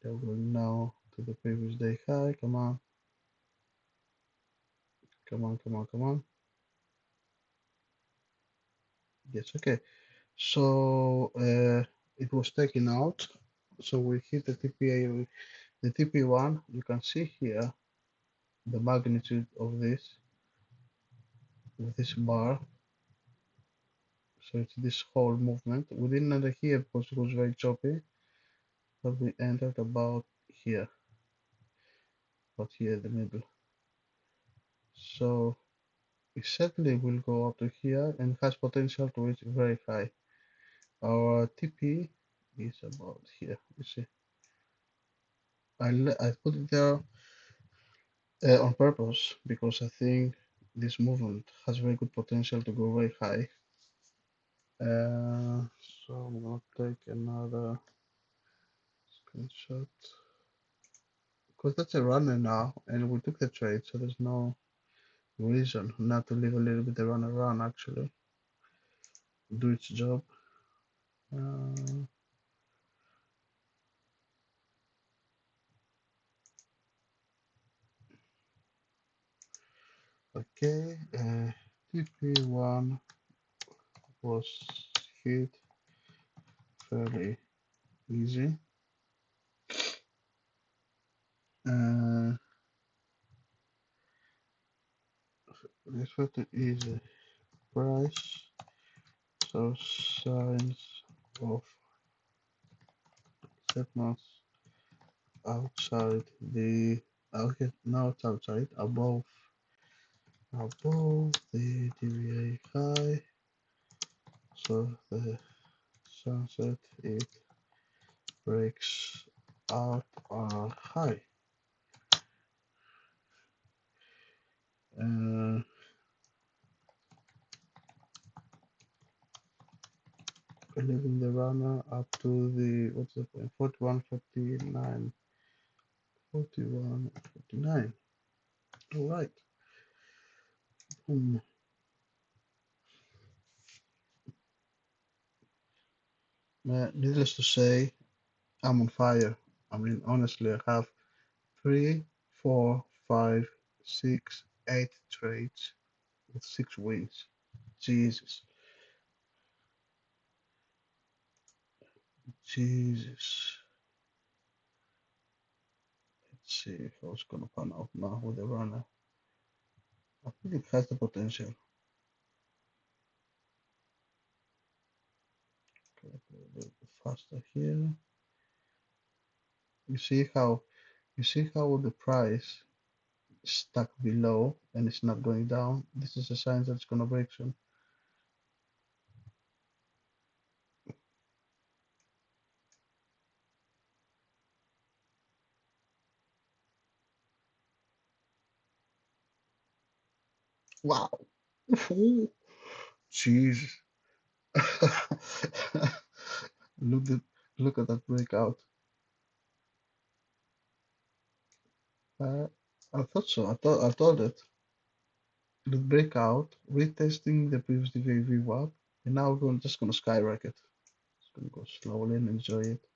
They're going now to the previous day high. Come on. Come on, come on, come on. Yes, okay. So it was taken out. So we hit the TPA, the TP1. You can see here the magnitude of this bar. So it's this whole movement. We didn't enter here because it was very choppy, but we entered about here in the middle. So it certainly will go up to here and has potential to reach very high. Our TP is about here. You see, I put it there on purpose because I think this movement has very good potential to go very high. So I'm gonna take another screenshot because that's a runner now, and we took the trade, so there's no reason not to leave a little bit the runner run actually do its job. Okay, TP1 was hit fairly easy. It's fairly easy price. So signs of segments outside the okay now it's outside above the DVA high. So the sunset it breaks out high. Leaving the runner up to the what's the point 41 49 41 49. All right. Needless to say, I'm on fire. I mean, honestly, I have 3, 4, 5, 6, 8 trades with 6 wins. Jesus. Jesus. see how it's gonna pan out now with the runner. I think it has the potential. Okay, a little bit faster here. You see how the price is stuck below and it's not going down. This is a sign that it's gonna break soon. Wow. Ooh, jeez. Look at look at that breakout. Uh, I thought so. I thought it. The breakout, retesting the previous DVA VWAP, and now we're just gonna skyrocket. It's gonna go slowly and enjoy it.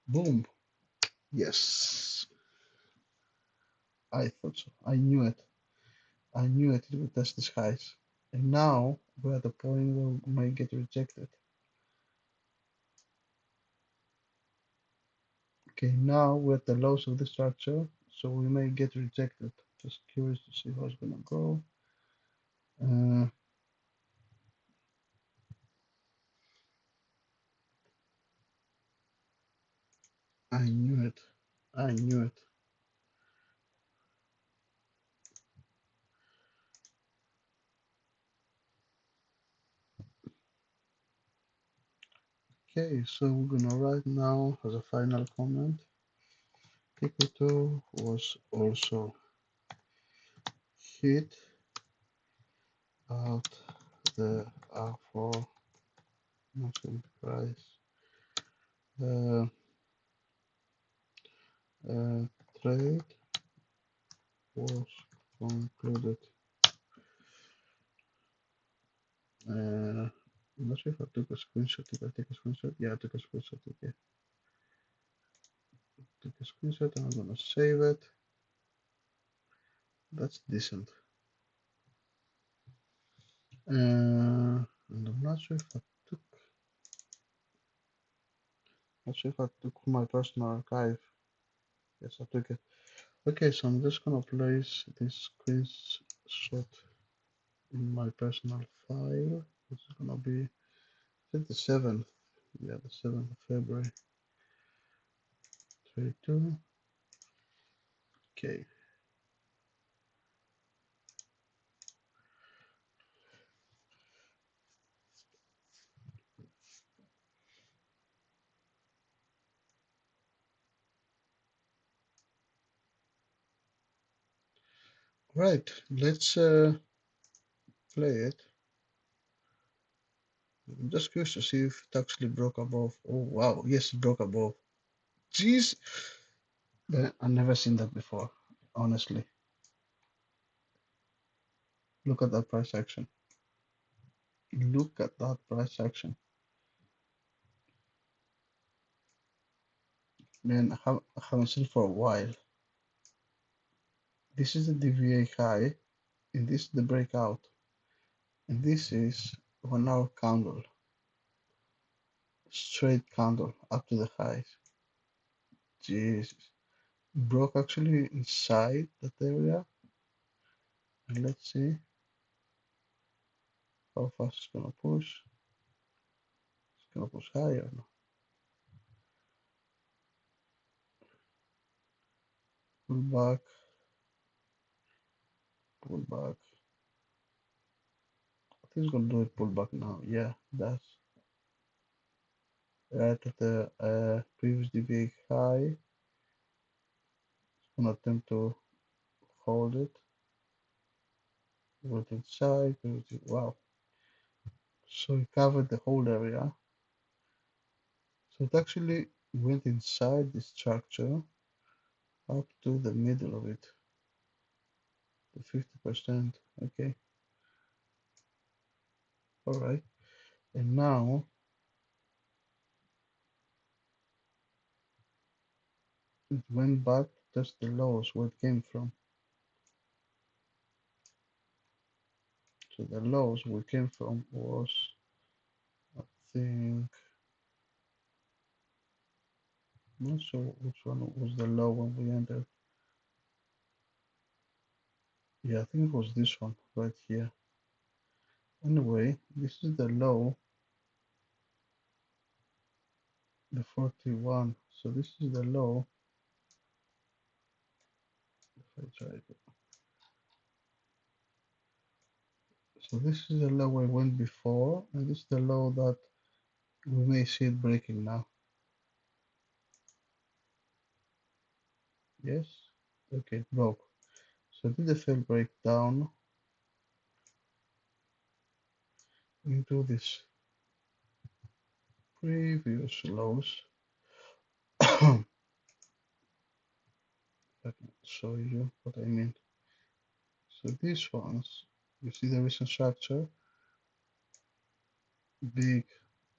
Boom. Yes. I thought so. I knew it. I knew it would test the skies. And now we're at the point where we might get rejected. Okay, now we're at the lows of the structure, so we may get rejected. Just curious to see how it's gonna go. Uh, I knew it. I knew it. Okay, so we're gonna write now as a final comment. Pico was also hit at the R4 maximum price. The trade was concluded. I'm not sure if I took a screenshot. Did I take a screenshot? Yeah, I took a screenshot. Okay, took a screenshot and I'm gonna save it. That's decent. And I'm not sure if I took. Not sure if I took my personal archive. Yes, I took it. Okay, so I'm just gonna place this screenshot in my personal file. It's gonna be, I think, the 7th. Yeah, the 7th of February. 32. Okay. Right. Let's play it. I'm just curious to see if it actually broke above. Oh wow, yes, it broke above. Jeez, I've never seen that before. Honestly, look at that price action. Look at that price action. Man, I haven't seen for a while. This is the DVA high, and this is the breakout, and this is 1 hour candle, straight candle up to the highs. Jesus, broke actually inside that area, and let's see how fast it's gonna push. It's gonna push higher now. Pull back, pull back. I think it's gonna do it pull back now. Yeah, that's right at the previous DVA high. It's gonna attempt to hold it. Went inside. Wow. So it covered the whole area. So it actually went inside the structure up to the middle of it, the 50%. Okay, all right. And now it went back to test the lows where it came from. So the lows where it came from was, I think, I'm not sure which one was the low when we entered. Yeah, I think it was this one right here. Anyway, this is the low, the 41. So this is the low. If I try it. So this is the low I went before, and this is the low that we may see it breaking now. Yes? Okay, it broke. So did the fail break down into this previous lows? I can show you what I mean. So these ones, you see the recent structure, big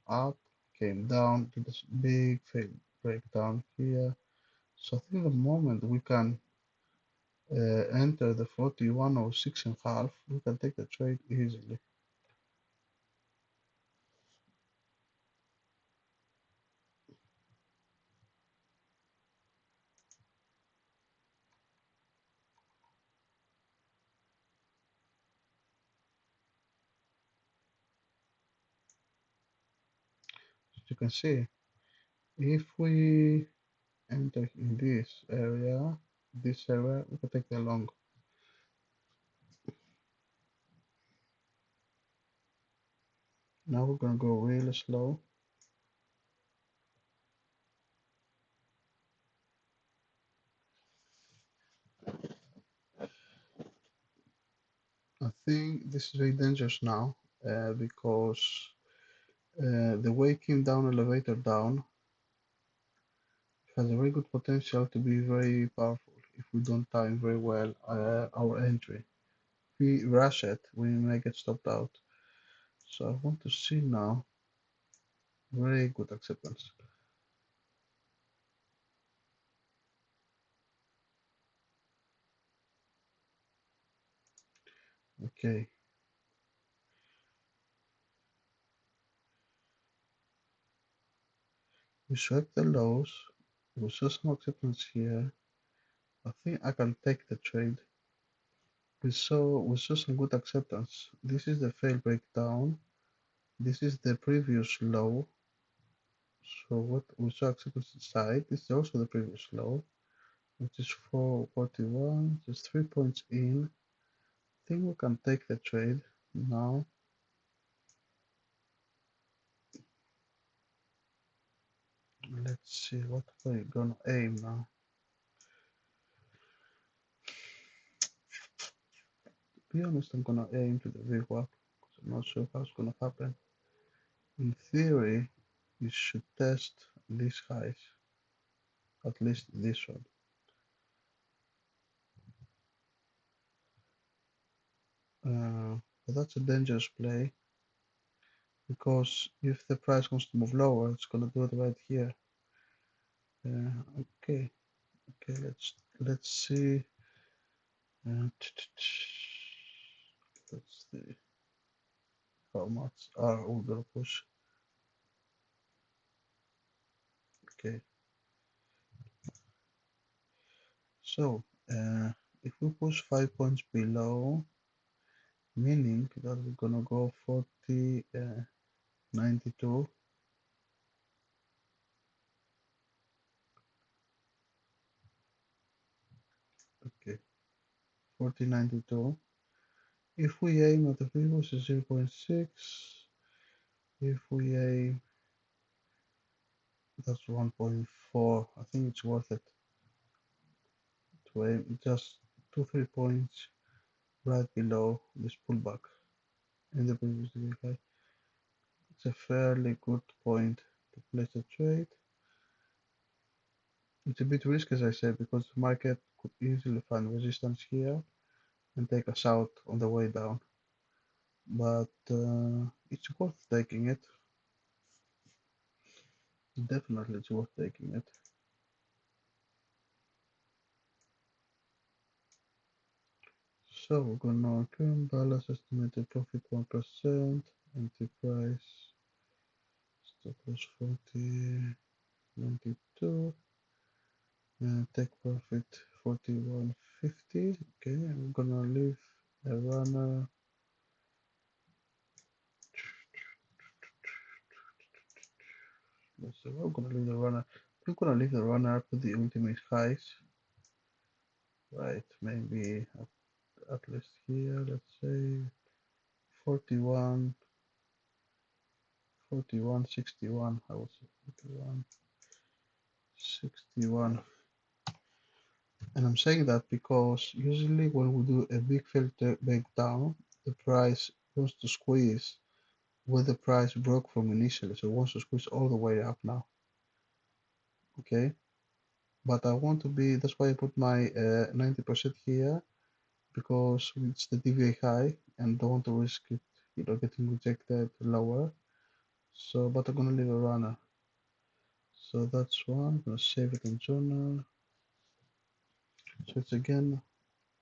up, came down to this big fail breakdown here. So I think the moment we can enter the 4106 and a half, we can take the trade easily. As you can see, if we enter in this area, we can take the long. Now we're gonna go really slow. I think this is very dangerous now because the way it came down elevator down has a very good potential to be very powerful if we don't time very well our entry. If we rush it, we may get stopped out. So I want to see now very good acceptance. Okay, we swept the lows. We saw some acceptance here. I think I can take the trade. We saw some good acceptance. This is the fail breakdown. This is the previous low. So what we saw acceptance inside. This is also the previous low, which is 441, just 3 points in. I think we can take the trade now. Let's see what we're gonna aim now. To be honest, I'm gonna aim to the VWAP because I'm not sure how it's gonna happen. In theory, you should test these highs, at least this one. But that's a dangerous play because if the price wants to move lower, it's gonna do it right here. Okay, okay, let's see. Let's see how much are we gonna push. Okay, so if we push 5 points below, meaning that we're gonna go 40, 92. Okay, 40.92. If we aim at the previous 0.6, if we aim, that's 1.4. I think it's worth it to aim just 2-3 points right below this pullback in the previous daily high. It's a fairly good point to place a trade. It's a bit risky, as I said, because the market could easily find resistance here and take us out on the way down. But it's worth taking it. Definitely, it's worth taking it. So we're gonna current balance estimated profit 1%, entry price stop loss 40.92. Take profit 41.50. Okay, I'm gonna leave a runner. Let's see, I'm gonna leave the runner. I'm gonna leave the runner up to the ultimate highs. Right, maybe at least here, let's say 41, 41.61. I would say 41.61. And I'm saying that because usually when we do a big filter breakdown, the price wants to squeeze where the price broke from initially. So it wants to squeeze all the way up now. Okay. But I want to be, that's why I put my 90% here, because it's the DVA high and don't want to risk it, getting rejected lower. So, but I'm gonna leave a runner. So that's one. I'm gonna save it in journal. So it's again,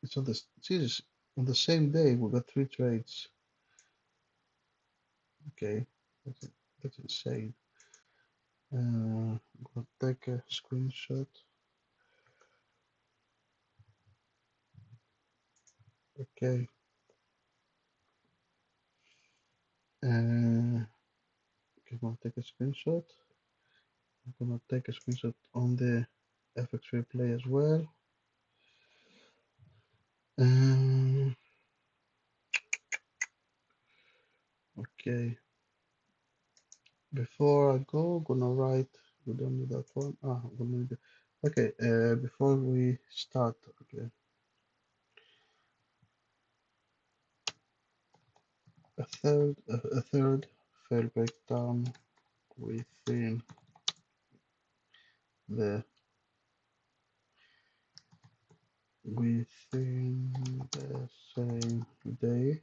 it's on this. Jesus, on the same day we got 3 trades. Okay, that's insane. I'm gonna take a screenshot. Okay. Okay, I'm gonna take a screenshot. I'm gonna take a screenshot on the FX replay as well. Okay. Before I go, gonna write. We don't need that one. I'm gonna need it. Okay. Before we start, okay. A third fail breakdown within the same day.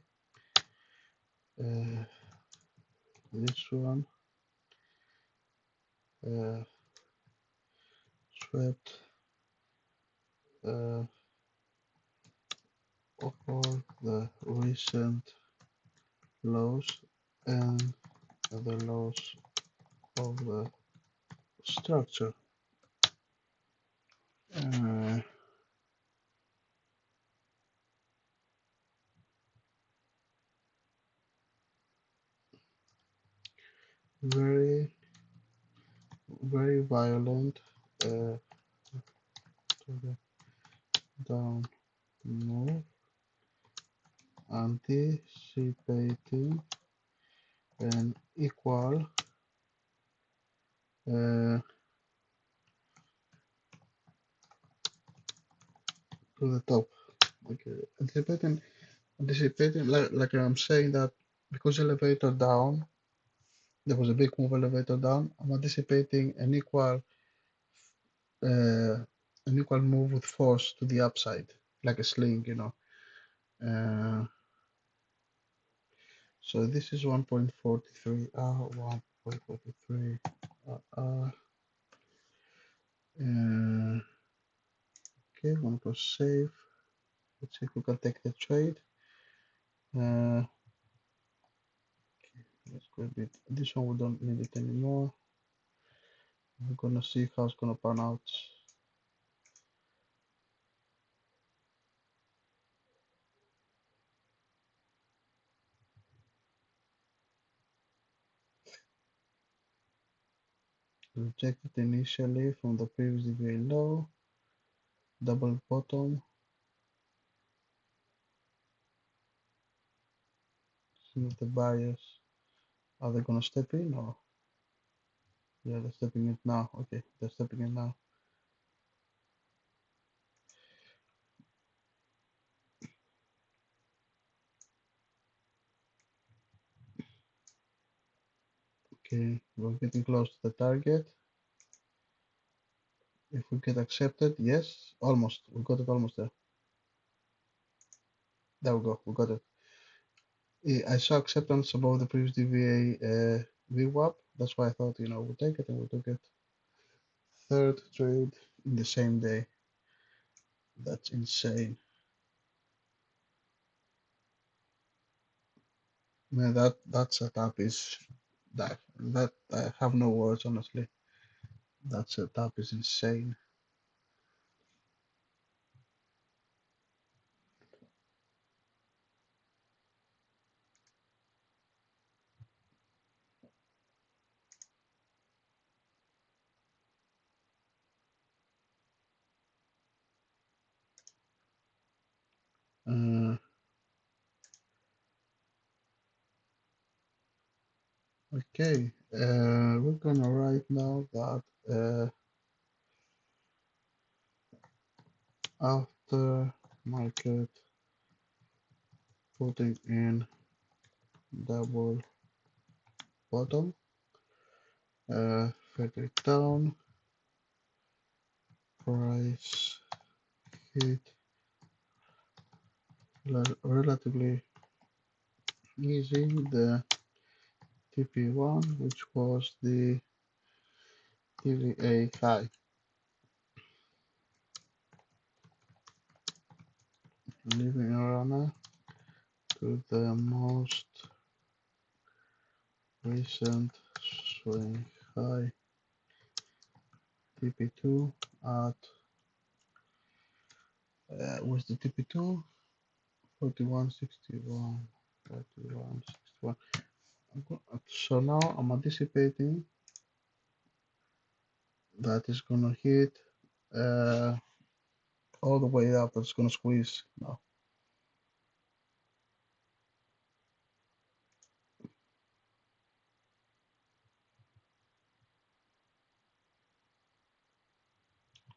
This one swept all the recent lows and the lows of the structure. Uh, very, very violent to the down move, anticipating an equal to the top. Okay, anticipating like I'm saying that because elevator down, there was a big move elevator down. I'm anticipating uh, an equal move with force to the upside, like a sling. So this is 1.43. 1.43. Okay, I'm gonna go save. Let's see if we can take the trade. Uh, let's go a bit. This one we don't need it anymore. We're gonna see how it's gonna pan out. Rejected initially from the previous very low, double bottom. See if the buyers are they gonna step in or yeah, they're stepping in now. Okay, they're stepping in now. Okay, we're getting close to the target. If we get accepted, yes, almost. We got it almost there. There we go. We got it. I saw acceptance above the previous DVA VWAP. That's why I thought, we'll take it, and we took it. Third trade in the same day. That's insane. Man, that setup is that I have no words, honestly. That setup is insane. Uh, okay, we're gonna write now that after market putting in double bottom, further down, price hit relatively easy the TP1, which was the TVA high, leaving a runner to the most recent swing high TP2 at with the TP2 41.61, 41.61. So now I'm anticipating that it's gonna hit uh, all the way up. It's gonna squeeze now.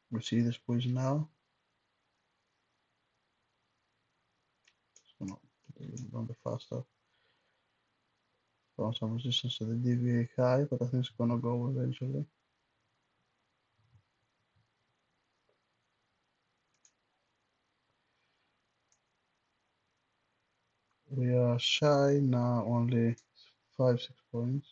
We see the squeeze now. It's gonna put it a little bit faster. Found some resistance to the DVA high, but I think it's gonna go eventually. We are shy now, only 5-6 points.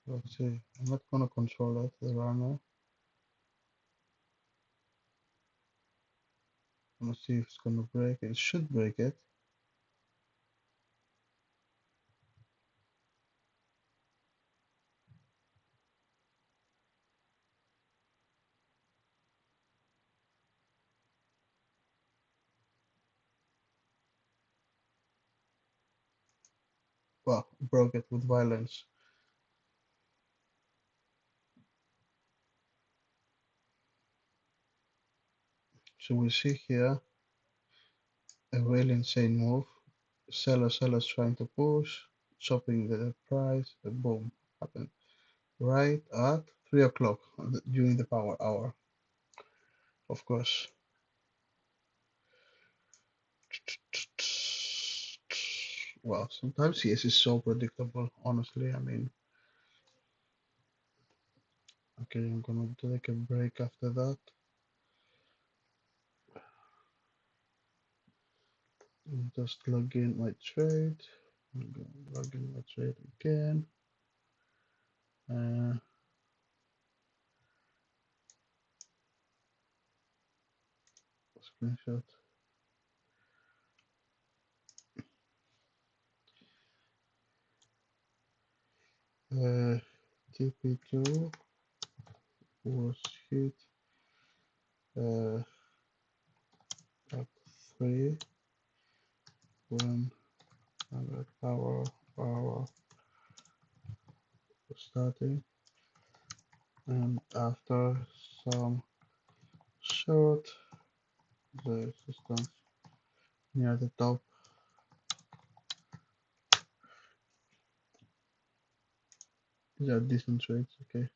Let's see. I'm not gonna control it, the runner. I'm gonna see if it's gonna break it. It should break it. Well, broke it with violence. So we see here a really insane move. Sellers trying to push, chopping the price, boom, happened. Right at 3 o'clock during the power hour, of course. Well, sometimes yes, it's so predictable, honestly. I mean, okay, I'm gonna take a break after that. Just log in my trade. I'm gonna log in my trade again. Uh, Screenshot. TP2 was hit at 3 when the power was starting, and after some short the resistance near the top. These are decent trades, okay.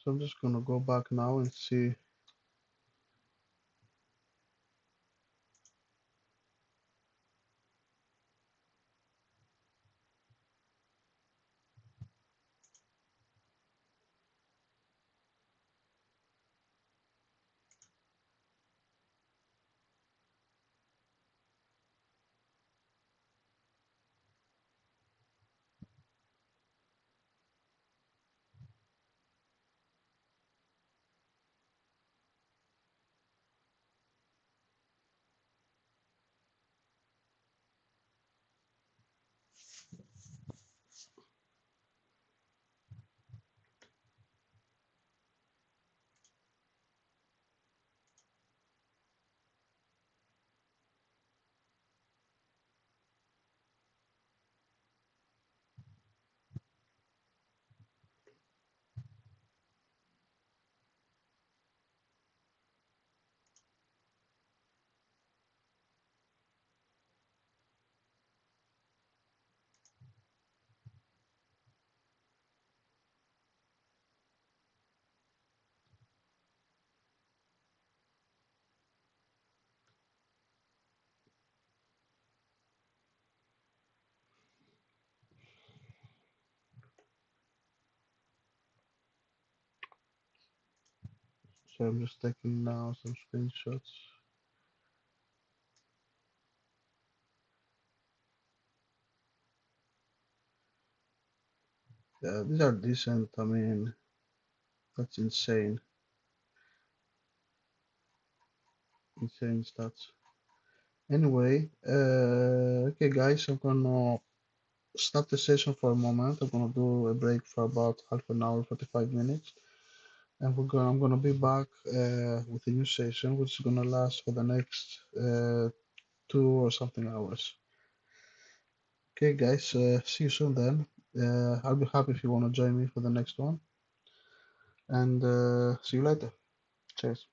So I'm just gonna go back now and see. So I'm just taking now some screenshots. Yeah, these are decent. I mean, that's insane. Insane stats. Anyway, okay, guys, I'm gonna stop the session for a moment. I'm gonna do a break for about half an hour, 45 minutes, and I'm gonna be back with a new session, which is gonna last for the next 2 or something hours. Okay, guys, see you soon then. I'll be happy if you wanna join me for the next one, and see you later. Cheers.